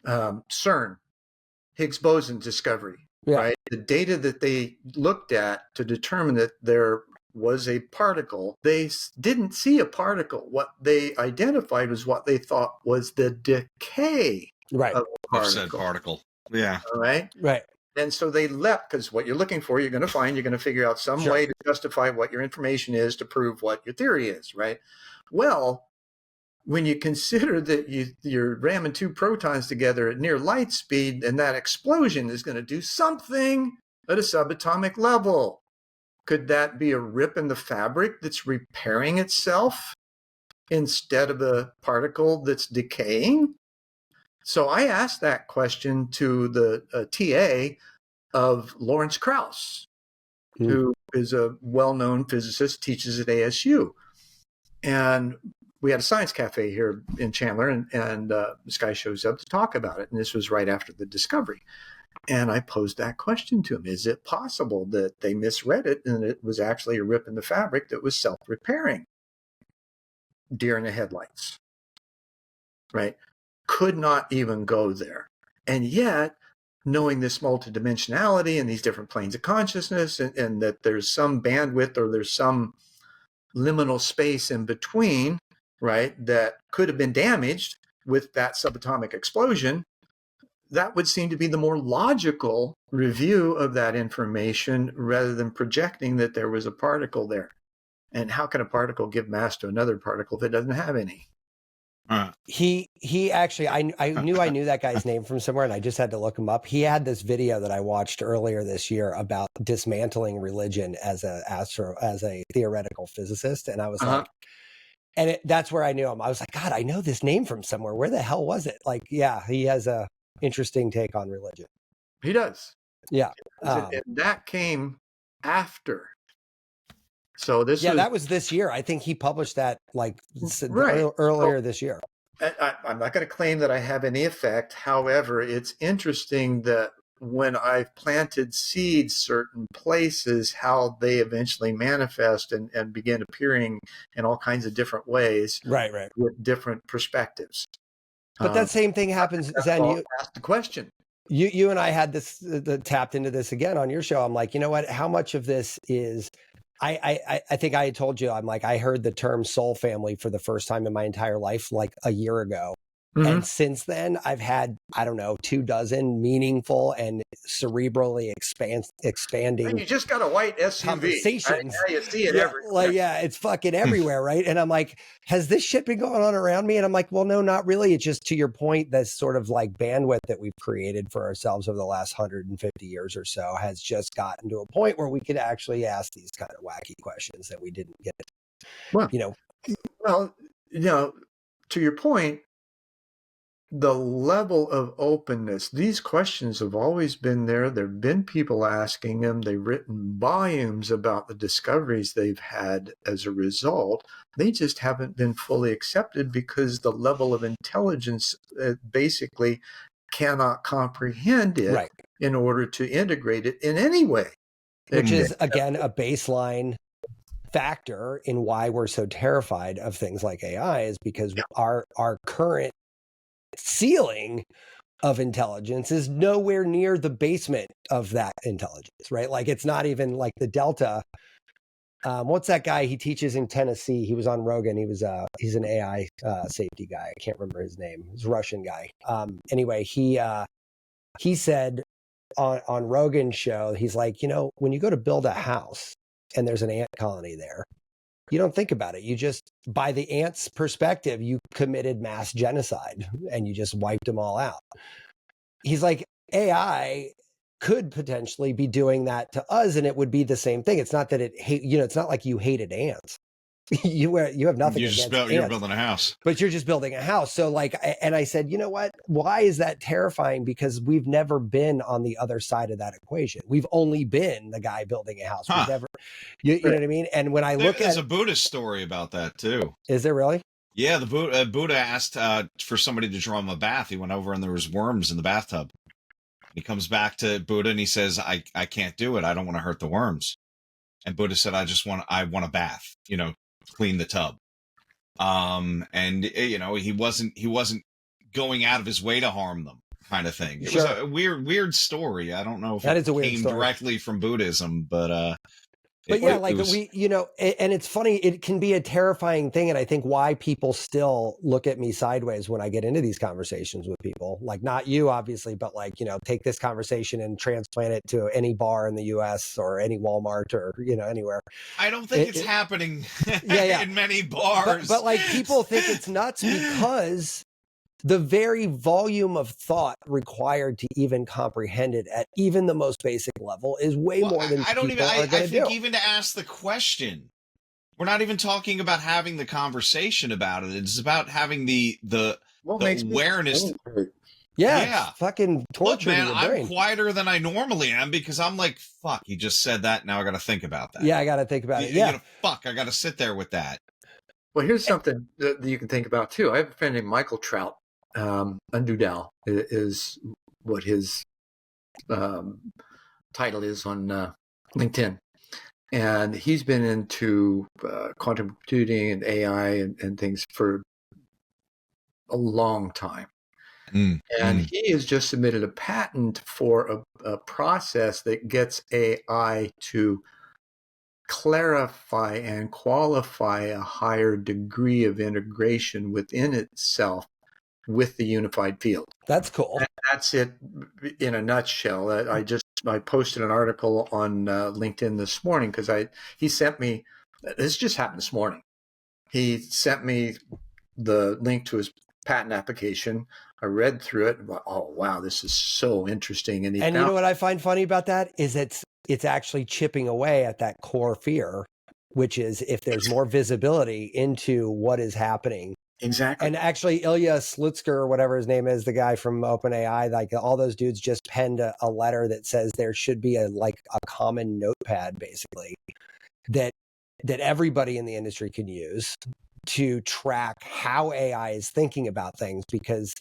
CERN, Higgs boson discovery, right? The data that they looked at to determine that there was a particle, they didn't see a particle. What they identified was what they thought was the decay of a particle. Said particle. Yeah. All right. Right. And so they left, because what you're looking for, you're going to find, you're going to figure out some way to justify what your information is to prove what your theory is, right? Well, when you consider that you're ramming two protons together at near light speed, and that explosion is going to do something at a subatomic level, could that be a rip in the fabric that's repairing itself instead of a particle that's decaying? So I asked that question to the TA of Lawrence Krauss, who is a well-known physicist, teaches at ASU. And we had a science cafe here in Chandler, and this guy shows up to talk about it. And this was right after the discovery. And I posed that question to him. Is it possible that they misread it and it was actually a rip in the fabric that was self-repairing? Deer in the headlights, right? Could not even go there. And yet, knowing this multidimensionality and these different planes of consciousness, and that there's some bandwidth or there's some liminal space in between, right, that could have been damaged with that subatomic explosion, that would seem to be the more logical review of that information rather than projecting that there was a particle there. And how can a particle give mass to another particle if it doesn't have any? He actually, I knew that guy's name from somewhere, and I just had to look him up. He had this video that I watched earlier this year about dismantling religion as a theoretical physicist, and I was like, and that's where I knew him. I was like, God, I know this name from somewhere. Where the hell was it? Like, yeah, he has a interesting take on religion. He does. Yeah. And that came after. So that was this year. I think he published that earlier this year. I'm not going to claim that I have any effect. However, it's interesting that when I've planted seeds certain places, how they eventually manifest and begin appearing in all kinds of different ways. Right. With different perspectives. But that same thing happens, Zen. You asked the question. You and I had this tapped into this again on your show. I'm like, you know what? How much of this is? I think I had told you. I'm like, I heard the term soul family for the first time in my entire life, like a year ago. And since then, I've had, I don't know, 24 meaningful and cerebrally expanding. And you just got a white SUV. Conversations. You see it everywhere. It's fucking everywhere, right? And I'm like, has this shit been going on around me? And I'm like, well, no, not really. It's just, to your point, this sort of like bandwidth that we've created for ourselves over the last 150 years or so has just gotten to a point where we could actually ask these kind of wacky questions that we didn't get, Well, to your point, the level of openness, these questions have always been there. There have been people asking them. They've written volumes about the discoveries they've had as a result. They just haven't been fully accepted because the level of intelligence basically cannot comprehend it Right. in order to integrate it in any way. Which is, again, a baseline factor in why we're so terrified of things like AI, is because our current ceiling of intelligence is nowhere near the basement of that intelligence, right? Like, it's not even like the delta. What's that guy? He teaches in Tennessee. He was on Rogan. He's an AI safety guy. I can't remember his name. He's a Russian guy. Anyway, he said on Rogan's show, he's like, when you go to build a house and there's an ant colony there, you don't think about it. You just, by the ants' perspective, you committed mass genocide and you just wiped them all out. He's like, AI could potentially be doing that to us, and it would be the same thing. It's not that it's not like you hated ants. you have nothing against ants. You're building a house. But you're just building a house. So like, and I said, you know what? Why is that terrifying? Because we've never been on the other side of that equation. We've only been the guy building a house. We've never, you know what I mean? And when I look there's a Buddhist story about that too. Is there really? Yeah, the Buddha asked for somebody to draw him a bath. He went over and there was worms in the bathtub. He comes back to Buddha and he says, I can't do it. I don't want to hurt the worms. And Buddha said, I want a bath, clean the tub. And he wasn't going out of his way to harm them, kind of thing. It was a weird story. I don't know if it came directly from Buddhism, but and it's funny, it can be a terrifying thing. And I think why people still look at me sideways when I get into these conversations with people, like not you, obviously, but like, take this conversation and transplant it to any bar in the US or any Walmart or, anywhere. I don't think it's happening in many bars. But like people think it's nuts because the very volume of thought required to even comprehend it at even the most basic level is way more than people are going to do. I think even to ask the question, we're not even talking about having the conversation about it. It's about having the awareness. Yeah. Fucking torture. Look, man, I'm quieter than I normally am because I'm like, fuck, he just said that. Now I got to think about that. Yeah, I got to think about it. Yeah. I got to sit there with that. Well, here's something that you can think about too. I have a friend named Michael Trout. Undudal is what his title is on LinkedIn. And he's been into quantum computing and AI and things for a long time. And he has just submitted a patent for a process that gets AI to clarify and qualify a higher degree of integration within itself with the unified field. That's cool. And that's it in a nutshell. I posted an article on LinkedIn this morning because he sent me, this just happened this morning. He sent me the link to his patent application. I read through it and thought, oh wow, this is so interesting. And you know what I find funny about that is it's actually chipping away at that core fear, which is if there's more visibility into what is happening. Exactly. And actually, Ilya Slutsky, or whatever his name is, the guy from OpenAI, like all those dudes just penned a letter that says there should be a common notepad, basically, that everybody in the industry can use to track how AI is thinking about things, because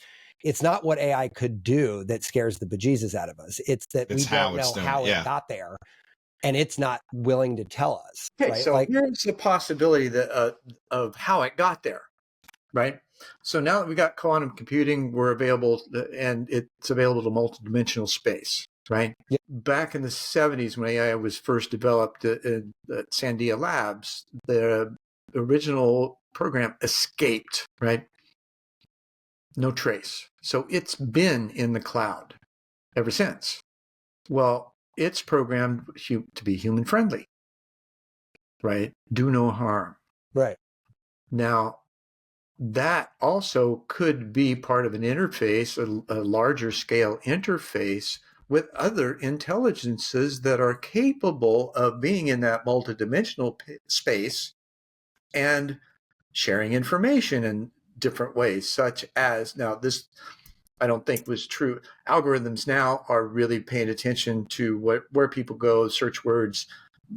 it's not what AI could do that scares the bejesus out of us. It's that we don't know how it got there, and it's not willing to tell us. Okay, right? so here's the possibility of how it got there. Right. So now that we got quantum computing, we're available and it's available to multidimensional space. Right. Yep. Back in the 70s, when AI was first developed at Sandia Labs, the original program escaped. Right. No trace. So it's been in the cloud ever since. Well, it's programmed to be human friendly. Right. Do no harm. Right. Now, that also could be part of an interface, a larger scale interface with other intelligences that are capable of being in that multidimensional space and sharing information in different ways, such as, now this I don't think was true. Algorithms now are really paying attention to where people go, search words,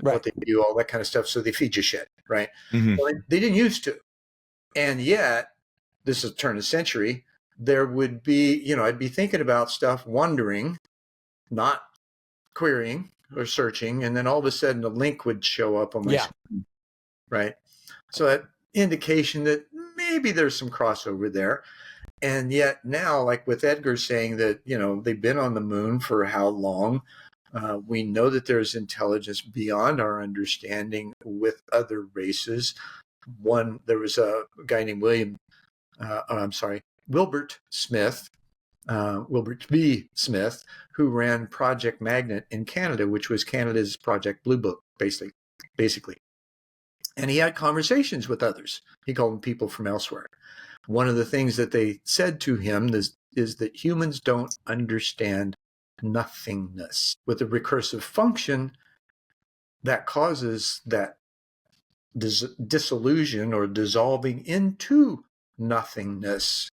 what they do, all that kind of stuff. So they feed you shit, right? Well, they didn't used to. And yet, this is turn of the century, there would be, I'd be thinking about stuff, wondering, not querying or searching, and then all of a sudden a link would show up on my screen, right? So that indication that maybe there's some crossover there. And yet now, like with Edgar saying that, they've been on the moon for how long? We know that there's intelligence beyond our understanding with other races. There was a guy named Wilbert Smith, Wilbert B. Smith, who ran Project Magnet in Canada, which was Canada's Project Blue Book, basically. And he had conversations with others. He called them people from elsewhere. One of the things that they said to him is that humans don't understand nothingness. With a recursive function that causes that dissolution or dissolving into nothingness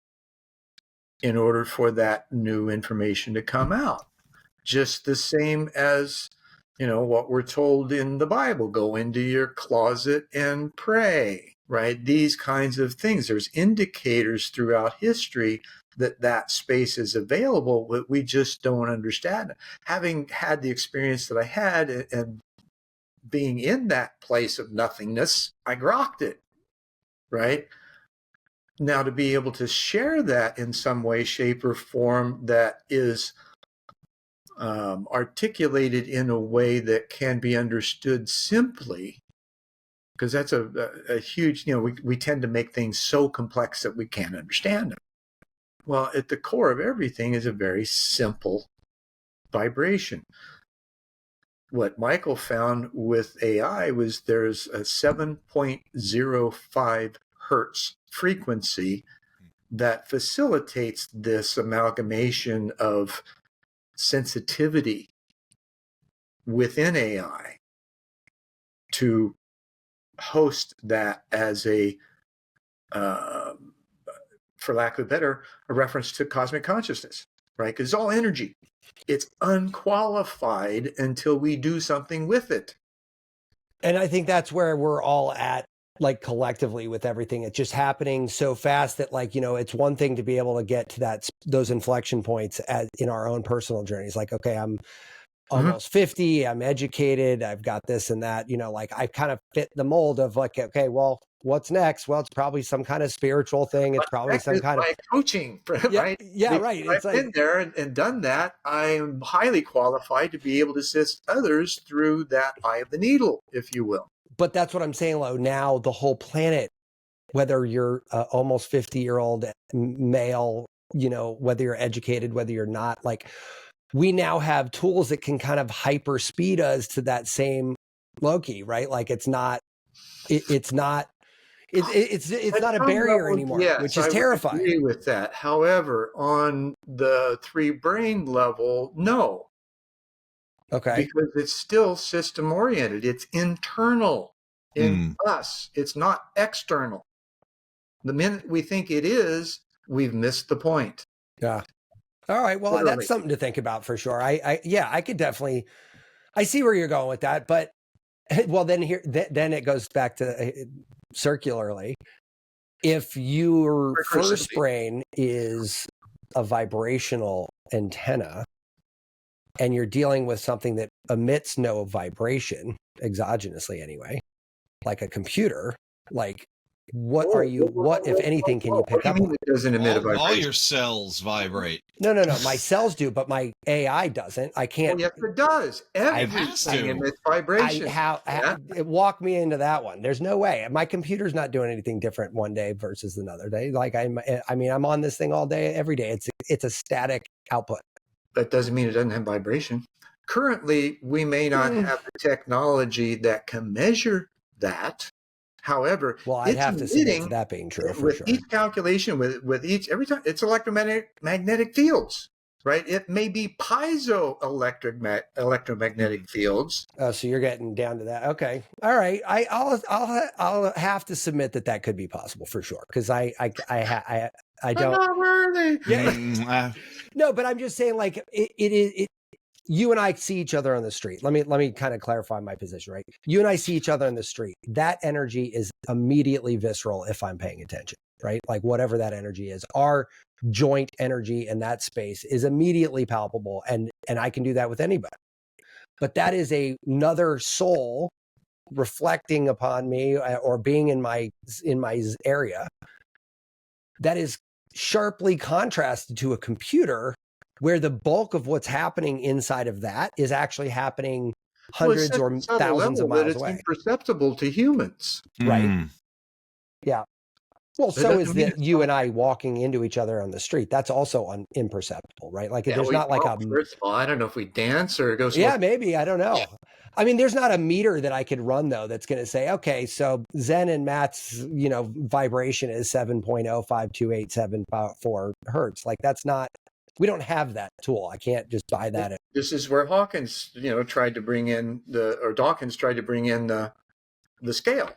in order for that new information to come out. Just the same as, what we're told in the Bible, go into your closet and pray, right? These kinds of things. There's indicators throughout history that space is available, but we just don't understand it. Having had the experience that I had and being in that place of nothingness, I grokked it, right? Now, to be able to share that in some way, shape, or form that is articulated in a way that can be understood simply, because that's a huge, we tend to make things so complex that we can't understand them. Well, at the core of everything is a very simple vibration. What Michael found with AI was there's a 7.05 hertz frequency that facilitates this amalgamation of sensitivity within AI to host that as a, for lack of a better, a reference to cosmic consciousness, right? Because it's all energy. It's unqualified until we do something with it. And I think that's where we're all at, like collectively with everything. It's just happening so fast that it's one thing to be able to get to those inflection points in our own personal journeys. Like, okay, I'm almost 50, I'm educated, I've got this and that, I kind of fit the mold of okay, well, what's next? Well, it's probably some kind of spiritual thing. It's probably some kind of coaching, right? Yeah, right. I've been there and done that. I'm highly qualified to be able to assist others through that eye of the needle, if you will. But that's what I'm saying, Lo. Now the whole planet, whether you're almost 50-year-old male, whether you're educated, whether you're not, we now have tools that can kind of hyper speed us to that same Loki, right? It's not a barrier anymore, yes, which is terrifying. I agree with that. However, on the 3 brain level, no. Okay. Because it's still system oriented. It's internal in us. It's not external. The minute we think it is, we've missed the point. Yeah. All right. Well, Literally. That's something to think about for sure. I could definitely, I see where you're going with that, but well, then it goes back to circularly. If your first brain is a vibrational antenna and you're dealing with something that emits no vibration exogenously anyway, like a computer, what if anything, can you pick up on? It doesn't emit a vibration. All your cells vibrate. No. My cells do, but my AI doesn't. I can't. Yes, it does. Everything emits vibration. Walk me into that one. There's no way. My computer's not doing anything different one day versus another day. I'm on this thing all day, every day. It's a static output. That doesn't mean it doesn't have vibration. Currently, we may not have the technology that can measure that. However, I'd have to submit to that being true for with sure. Each calculation, with each, every time, it's electromagnetic fields. right? It may be electromagnetic fields. Oh, so you're getting down to that. Okay. All right. I'll have to submit that could be possible for sure. Cause I don't. Not worthy. Yeah. No, but I'm just saying like you and I see each other on the street. Let me kind of clarify my position, right? You and I see each other on the street. That energy is immediately visceral if I'm paying attention, right? Like whatever that energy is, our joint energy in that space is immediately palpable. And I can do that with anybody. But that is another soul reflecting upon me or being in my area that is sharply contrasted to a computer where the bulk of what's happening inside of that is actually happening hundreds or thousands of miles away. It's imperceptible to humans. Right. Yeah. Well, so is that you and I walking into each other on the street. That's also imperceptible, right? Like there's not like a... First of all, I don't know if we dance or go... Yeah, maybe. I don't know. Yeah. I mean, there's not a meter that I could run, though, that's going to say, okay, so Zen and Matt's, vibration is 7.05287.4 hertz. Like that's not... We don't have that tool. I can't just buy that. This is where Hawkins, tried to bring in Dawkins tried to bring in the scale.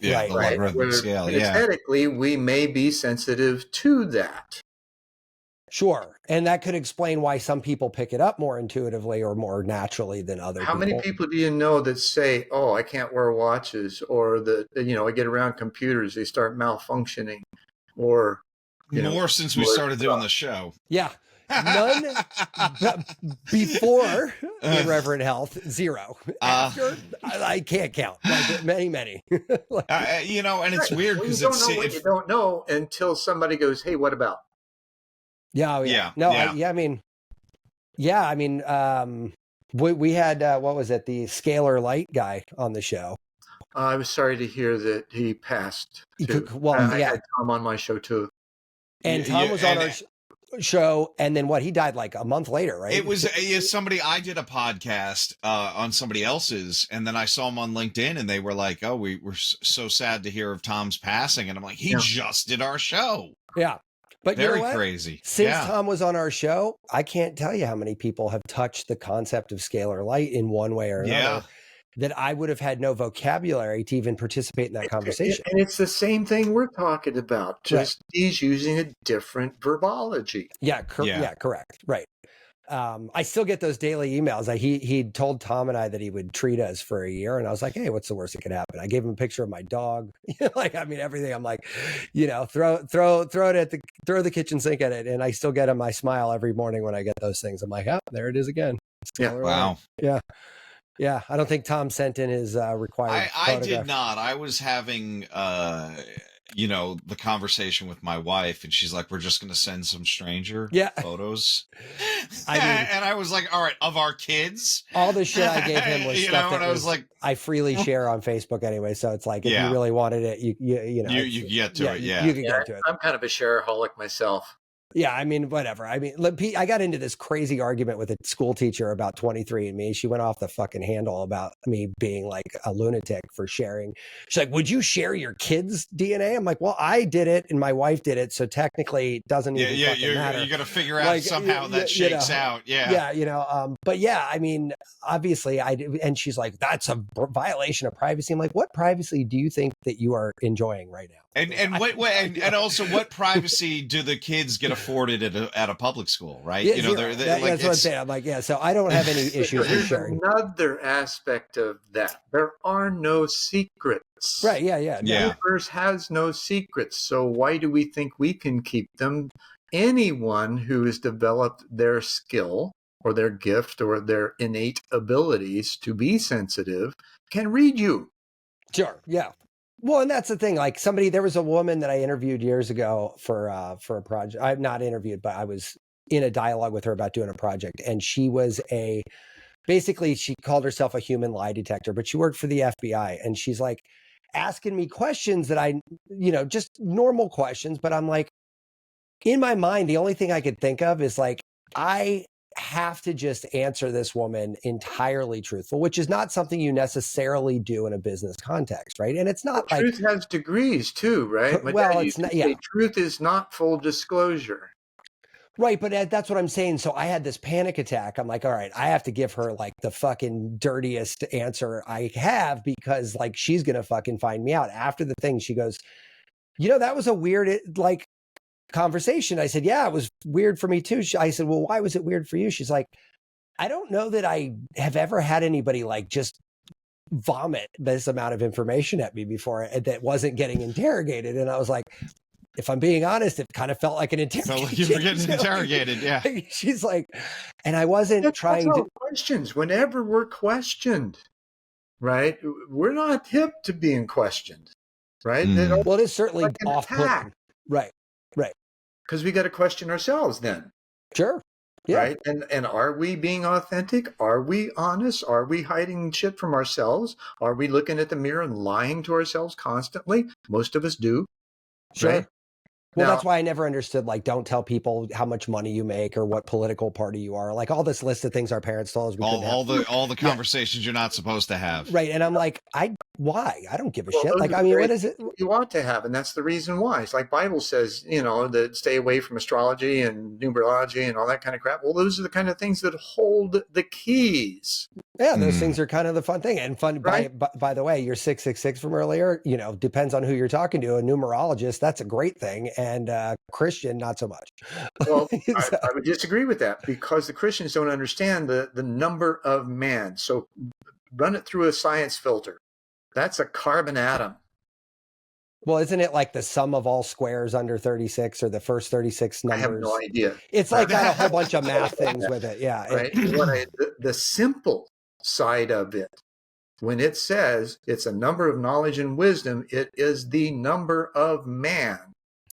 Yeah, right, the logarithmic scale. Aesthetically, we may be sensitive to that. Sure. And that could explain why some people pick it up more intuitively or more naturally than other people. How many people do you know that say, oh, I can't wear watches, or that, I get around computers, they start malfunctioning, or... More since we started doing the show. Yeah. None before Irreverent Health, zero. After, I can't count. Like many. Like, and it's weird because you don't know until somebody goes, "Hey, what about?" Yeah. We had what was it? The scalar light guy on the show. I was sorry to hear that he passed. I had Tom on my show too, and Tom was on our show, and then he died like a month later, right? It was somebody. I did a podcast on somebody else's, and then I saw him on LinkedIn, and they were like, "Oh, we were so sad to hear of Tom's passing," and I'm like, "He just did our show." Yeah, but very crazy. Since Tom was on our show, I can't tell you how many people have touched the concept of scalar light in one way or another. That I would have had no vocabulary to even participate in that conversation. And it's the same thing we're talking about. Just he's using a different verbology. Yeah, correct. Right. I still get those daily emails. He told Tom and I that he would treat us for a year. And I was like, hey, what's the worst that could happen? I gave him a picture of my dog. Everything. I'm like, throw the kitchen sink at it. And I still get my smile every morning when I get those things. I'm like, oh, there it is again. Wow. Yeah. Yeah, I don't think Tom sent in his required I did not. I was having, the conversation with my wife, and she's like, we're just going to send some stranger photos. And I was like, all right, of our kids? All the shit I gave him was stuff that I was like, I freely share on Facebook anyway, so it's like, if you really wanted it, you get to it, you can get to it. I'm kind of a shareaholic myself. Yeah, whatever. I got into this crazy argument with a school teacher about 23andMe. She went off the fucking handle about me being like a lunatic for sharing. She's like, would you share your kids' DNA? I'm like, well, I did it and my wife did it. So technically it doesn't even fucking matter. You got to figure out somehow that shakes out. Yeah. Yeah. But yeah, obviously and she's like, that's a violation of privacy. I'm like, what privacy do you think that you are enjoying right now? And also, what privacy do the kids get afforded at a public school, right? Yeah, that's what I'm saying. I'm like, so I don't have any issues with sharing. Another aspect of that, there are no secrets. Right? Yeah. The universe has no secrets, so why do we think we can keep them? Anyone who has developed their skill or their gift or their innate abilities to be sensitive can read you. Sure. Yeah. Well, and that's the thing. Like there was a woman that I interviewed years ago for a project. I've not interviewed, but I was in a dialogue with her about doing a project. And she was basically she called herself a human lie detector, but she worked for the FBI. And she's like asking me questions that I, just normal questions. But I'm like, in my mind, the only thing I could think of is like, I have to just answer this woman entirely truthful, which is not something you necessarily do in a business context, right? And it's not truth has degrees too, right? Well, it's not. Yeah, truth is not full disclosure. Right, but that's what I'm saying. So I had this panic attack. I'm like, all right, I have to give her like the fucking dirtiest answer I have because like she's gonna fucking find me out. After the thing, she goes, that was a weird like conversation. I said, yeah, it was weird for me too. I said, well, why was it weird for you? She's like, I don't know that I have ever had anybody like just vomit this amount of information at me before that wasn't getting interrogated. And I was like, if I'm being honest, it kind of felt like an interrogation. Felt like you were getting interrogated, yeah. She's like, and I wasn't trying to questions. Whenever we're questioned, right? We're not hip to being questioned, right? Well, it is certainly like off-putting. Right. Because we got to question ourselves then. Sure. Yeah. Right. And are we being authentic? Are we honest? Are we hiding shit from ourselves? Are we looking at the mirror and lying to ourselves constantly? Most of us do. Sure. Right? Well, that's why I never understood, like, don't tell people how much money you make or what political party you are. Like all this list of things our parents told us we couldn't have. All the conversations you're not supposed to have. Right. And I'm like, why? I don't give a shit. Like, I mean, what is it? You want to have, and that's the reason why. It's like Bible says, that stay away from astrology and numerology and all that kind of crap. Well, those are the kind of things that hold the keys. Yeah, those things are kind of the fun thing. And fun, right? by the way, your 666 from earlier, depends on who you're talking to. A numerologist, that's a great thing. And Christian, not so much. Well, I would disagree with that because the Christians don't understand the number of man. So run it through a science filter. That's a carbon atom. Well, isn't it like the sum of all squares under 36 or the first 36 numbers? I have no idea. It's like got a whole bunch of math things with it. Yeah. Right. The simple side of it, when it says it's a number of knowledge and wisdom, it is the number of man.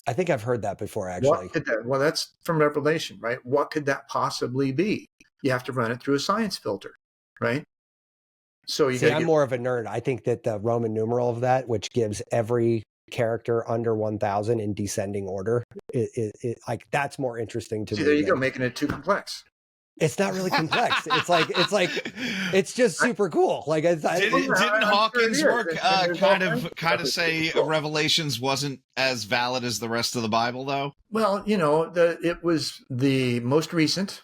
I think I've heard that before, actually. Well, that's from Revelation, right? What could that possibly be? You have to run it through a science filter, right? So I'm more of a nerd. I think that the Roman numeral of that, which gives every character under 1,000 in descending order, like that's more interesting to me. There you go, making it too complex. It's not really complex. It's just super cool. Like, didn't Hawkins' work kind of say Revelations wasn't as valid as the rest of the Bible, though? Well, it was the most recent,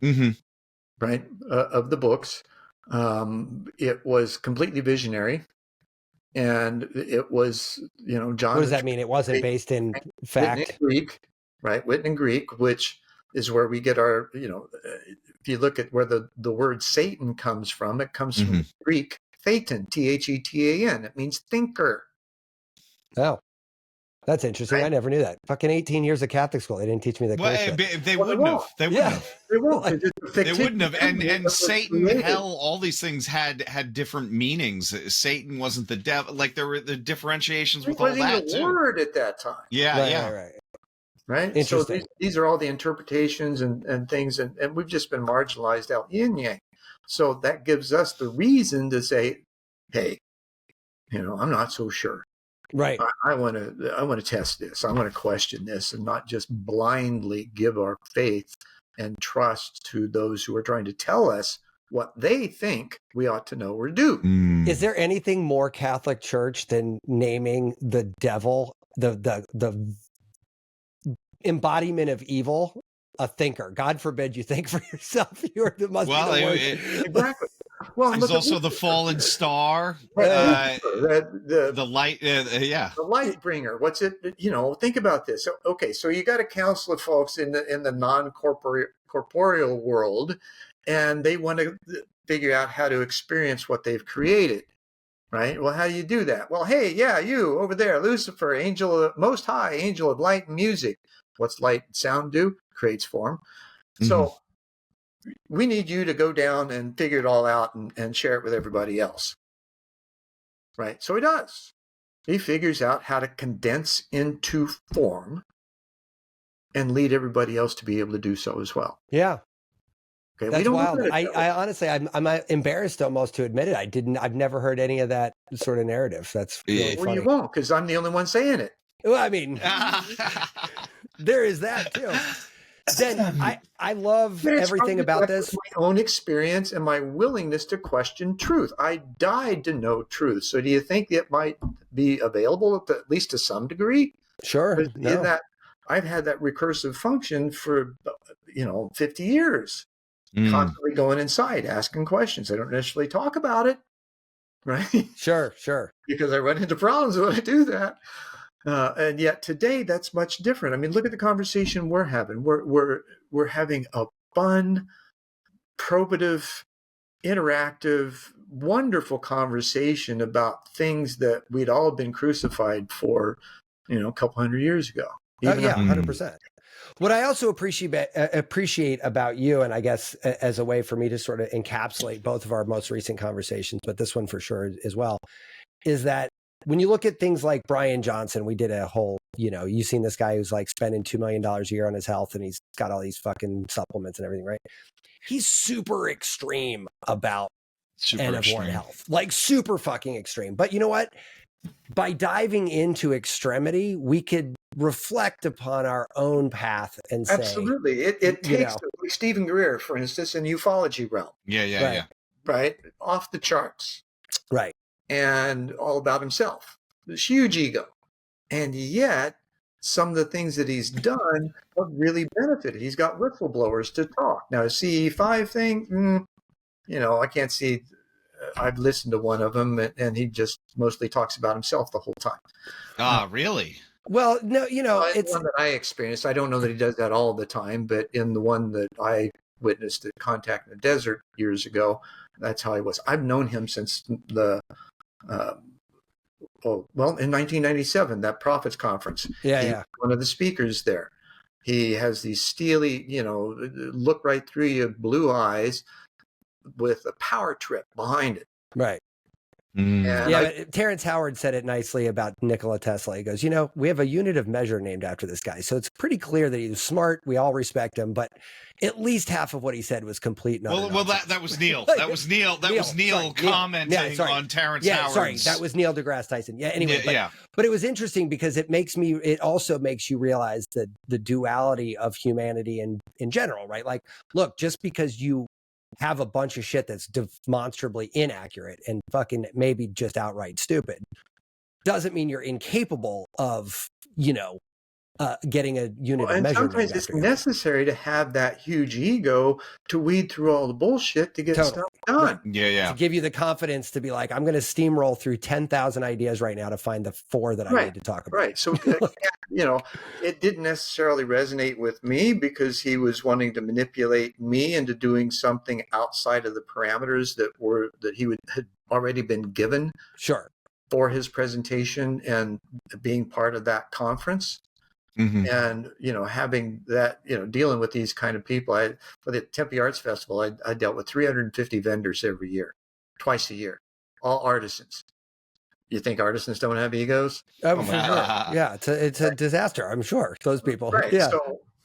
right, of the books. It was completely visionary, and it was, John. What does that mean? It wasn't based in fact. Written in Greek, right? Written in Greek, which is where we get our, if you look at where the word Satan comes from, it comes from Greek thetan, Thetan. It means thinker. Oh, that's interesting. Right? I never knew that. Fucking 18 years of Catholic school. They didn't teach me that. They wouldn't have. They wouldn't have. And Satan, hell, all these things had different meanings. Satan wasn't the devil. Like there were the differentiations with all that too. Word at that time. Yeah. Right. So these are all the interpretations and things, and we've just been marginalized out yin yang. So that gives us the reason to say, hey, I'm not so sure. Right. I want to test this. I want to question this and not just blindly give our faith and trust to those who are trying to tell us what they think we ought to know or do. Is there anything more Catholic Church than naming the devil, the embodiment of evil, a thinker? God forbid you think for yourself. You're the most exactly. Well, there's also the fallen star, the light, the light bringer. What's it? Think about this. Okay, so you got a council of folks in the non-corporeal world, and they want to figure out how to experience what they've created. Right? Well, how do you do that? Well, hey, you over there, Lucifer, angel of most high, angel of light and music. What's light and sound do? Creates form. So we need you to go down and figure it all out and share it with everybody else. Right? So he does. He figures out how to condense into form and lead everybody else to be able to do so as well. Yeah. Okay, that's wild. I honestly, I'm embarrassed almost to admit it. I've never heard any of that sort of narrative. That's really funny. You won't, because I'm the only one saying it. Well, I mean, there is that too. Then I love everything about this. My own experience and my willingness to question truth. I died to know truth. So do you think it might be available at least to some degree? Sure. No. I've had that recursive function for 50 years, constantly going inside, asking questions. I don't necessarily talk about it, right? Sure. Because I run into problems when I do that. And yet today, that's much different. I mean, look at the conversation we're having. We're having a fun, probative, interactive, wonderful conversation about things that we'd all been crucified for, a couple hundred years ago. Oh yeah, 100%. What I also appreciate about you, and I guess as a way for me to sort of encapsulate both of our most recent conversations, but this one for sure as well, is that when you look at things like Brian Johnson, we did a whole, you've seen this guy who's like spending $2 million a year on his health, and he's got all these fucking supplements and everything, right? He's super extreme about Irreverent Health, like super fucking extreme. But you know what? By diving into extremity, we could reflect upon our own path and say, absolutely. It takes like Stephen Greer, for instance, in ufology realm. Yeah. Right? Off the charts. Right. And all about himself. This huge ego. And yet, some of the things that he's done have really benefited. He's got whistleblowers to talk. Now, the CE5 thing, I can't see. I've listened to one of them, and he just mostly talks about himself the whole time. Really? Well, no, it's one that I experienced. I don't know that he does that all the time, but in the one that I witnessed at Contact in the Desert years ago, that's how he was. I've known him since the in 1997, that Prophets Conference. Yeah. One of the speakers there. He has these steely, look right through you, blue eyes with a power trip behind it. Right. But Terrence Howard said it nicely about Nikola Tesla. He goes, we have a unit of measure named after this guy. So it's pretty clear that he was smart. We all respect him, but at least half of what he said was complete nonsense. Well, that was Neil. That was Neil commenting on Terrence Howard. Sorry, that was Neil deGrasse Tyson. Yeah, anyway. But it was interesting because it also makes you realize that the duality of humanity in general, right? Like, look, just because you have a bunch of shit that's demonstrably inaccurate and fucking maybe just outright stupid doesn't mean you're incapable of, getting a unit of measurement. Sometimes it's necessary to have that huge ego to weed through all the bullshit to get stuff done. Yeah. To give you the confidence to be like, I'm going to steamroll through 10,000 ideas right now to find the 4 that I need to talk about. Right. So, it didn't necessarily resonate with me because he was wanting to manipulate me into doing something outside of the parameters that he had already been given. Sure. For his presentation and being part of that conference. Mm-hmm. And, having that, dealing with these kind of people. For the Tempe Arts Festival, I dealt with 350 vendors every year, twice a year, all artisans. You think artisans don't have egos? Oh, for sure. Yeah, it's a disaster, I'm sure, those people. Right. Yeah.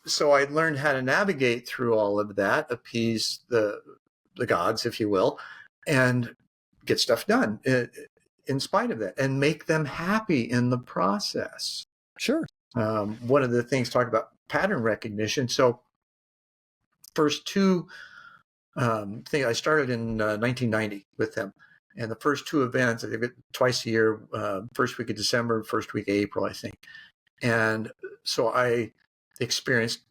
So I learned how to navigate through all of that, appease the gods, if you will, and get stuff done in spite of that, and make them happy in the process. Sure. One of the things talk about pattern recognition. So first 2 things, I started in 1990 with them. And the first 2 events, I think twice a year, first week of December, first week of April, I think. And so I experienced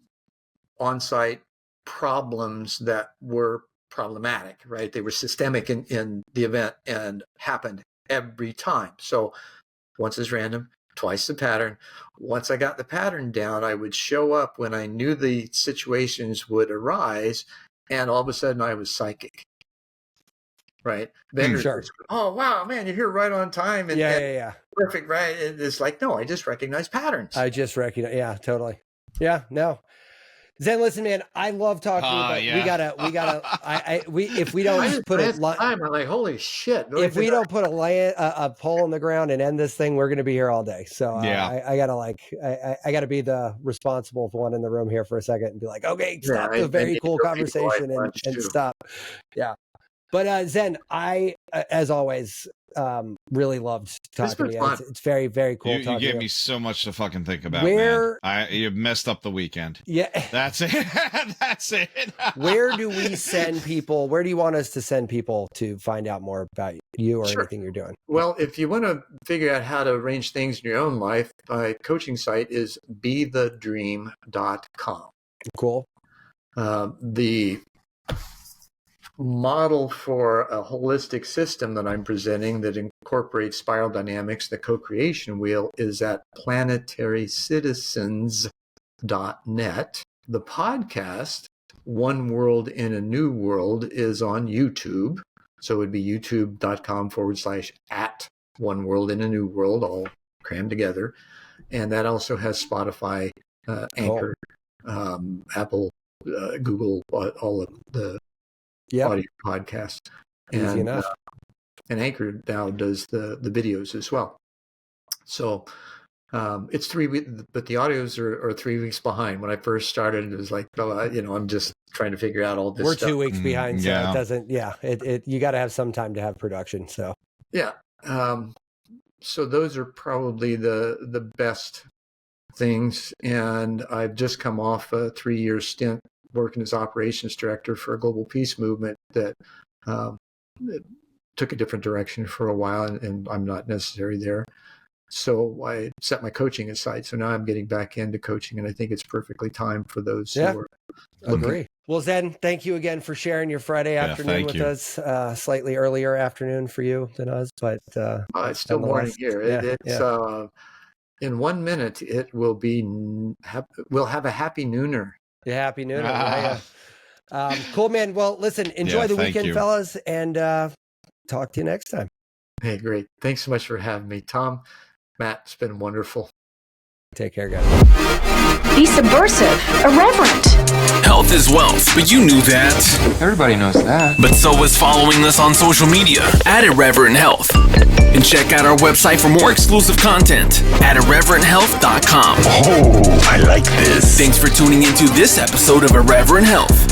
on-site problems that were problematic, right? They were systemic in the event and happened every time. So once is random, twice the pattern. Once I got the pattern down, I would show up when I knew the situations would arise, and all of a sudden I was psychic. Right? Vendors, sure. Oh wow, man, you're here right on time. And, yeah. Perfect, right? And it's like, no, I just recognize patterns. Yeah, totally. Yeah, no. Zen, listen, man, I love talking to you, but if we don't put I'm like, holy shit. If we don't put a pole in the ground and end this thing, we're going to be here all day. So I gotta be the responsible one in the room here for a second and be like, okay, stop the very cool conversation and stop. Yeah. But Zen, as always, really loved talking to you. fun. It's very, very cool. You gave me so much to fucking think about, Where, man. You messed up the weekend. Yeah. That's it. That's it. Where do we send people? Where do you want us to send people to find out more about you or anything you're doing? Well, if you want to figure out how to arrange things in your own life, my coaching site is bethedream.com. Cool. The model for a holistic system that I'm presenting that incorporates spiral dynamics, the co-creation wheel, is at planetarycitizens.net. The podcast, One World in a New World, is on YouTube. So it would be youtube.com/@ One World in a New World, all crammed together. And that also has Spotify, Anchor, Apple, Google, all of the audio podcasts. Easy enough. And Anchor now does the videos as well. So it's 3 weeks, but the audios are 3 weeks behind. When I first started, it was like, I'm just trying to figure out all this stuff. We're 2 weeks behind, so it doesn't, you got to have some time to have production. So, so those are probably the best things. And I've just come off a 3-year stint working as operations director for a global peace movement that took a different direction for a while, and I'm not necessary there. So I set my coaching aside. So now I'm getting back into coaching, and I think it's perfectly time for those who are looking. Agree. Well, Zen, thank you again for sharing your Friday afternoon with us. Slightly earlier afternoon for you than us, but it's still morning here. It's in 1 minute. It will be. We'll have a happy nooner. Yeah, happy nooner. Cool, man. Well, listen. Enjoy the weekend, fellas, and talk to you next time. Hey, great. Thanks so much for having me, Tom. Matt, it's been wonderful. Take care, guys. Be subversive, irreverent. Health is wealth, but you knew that. Everybody knows that. But so is following us on social media at Irreverent Health. And check out our website for more exclusive content at irreverenthealth.com. Oh, I like this. Thanks for tuning into this episode of Irreverent Health.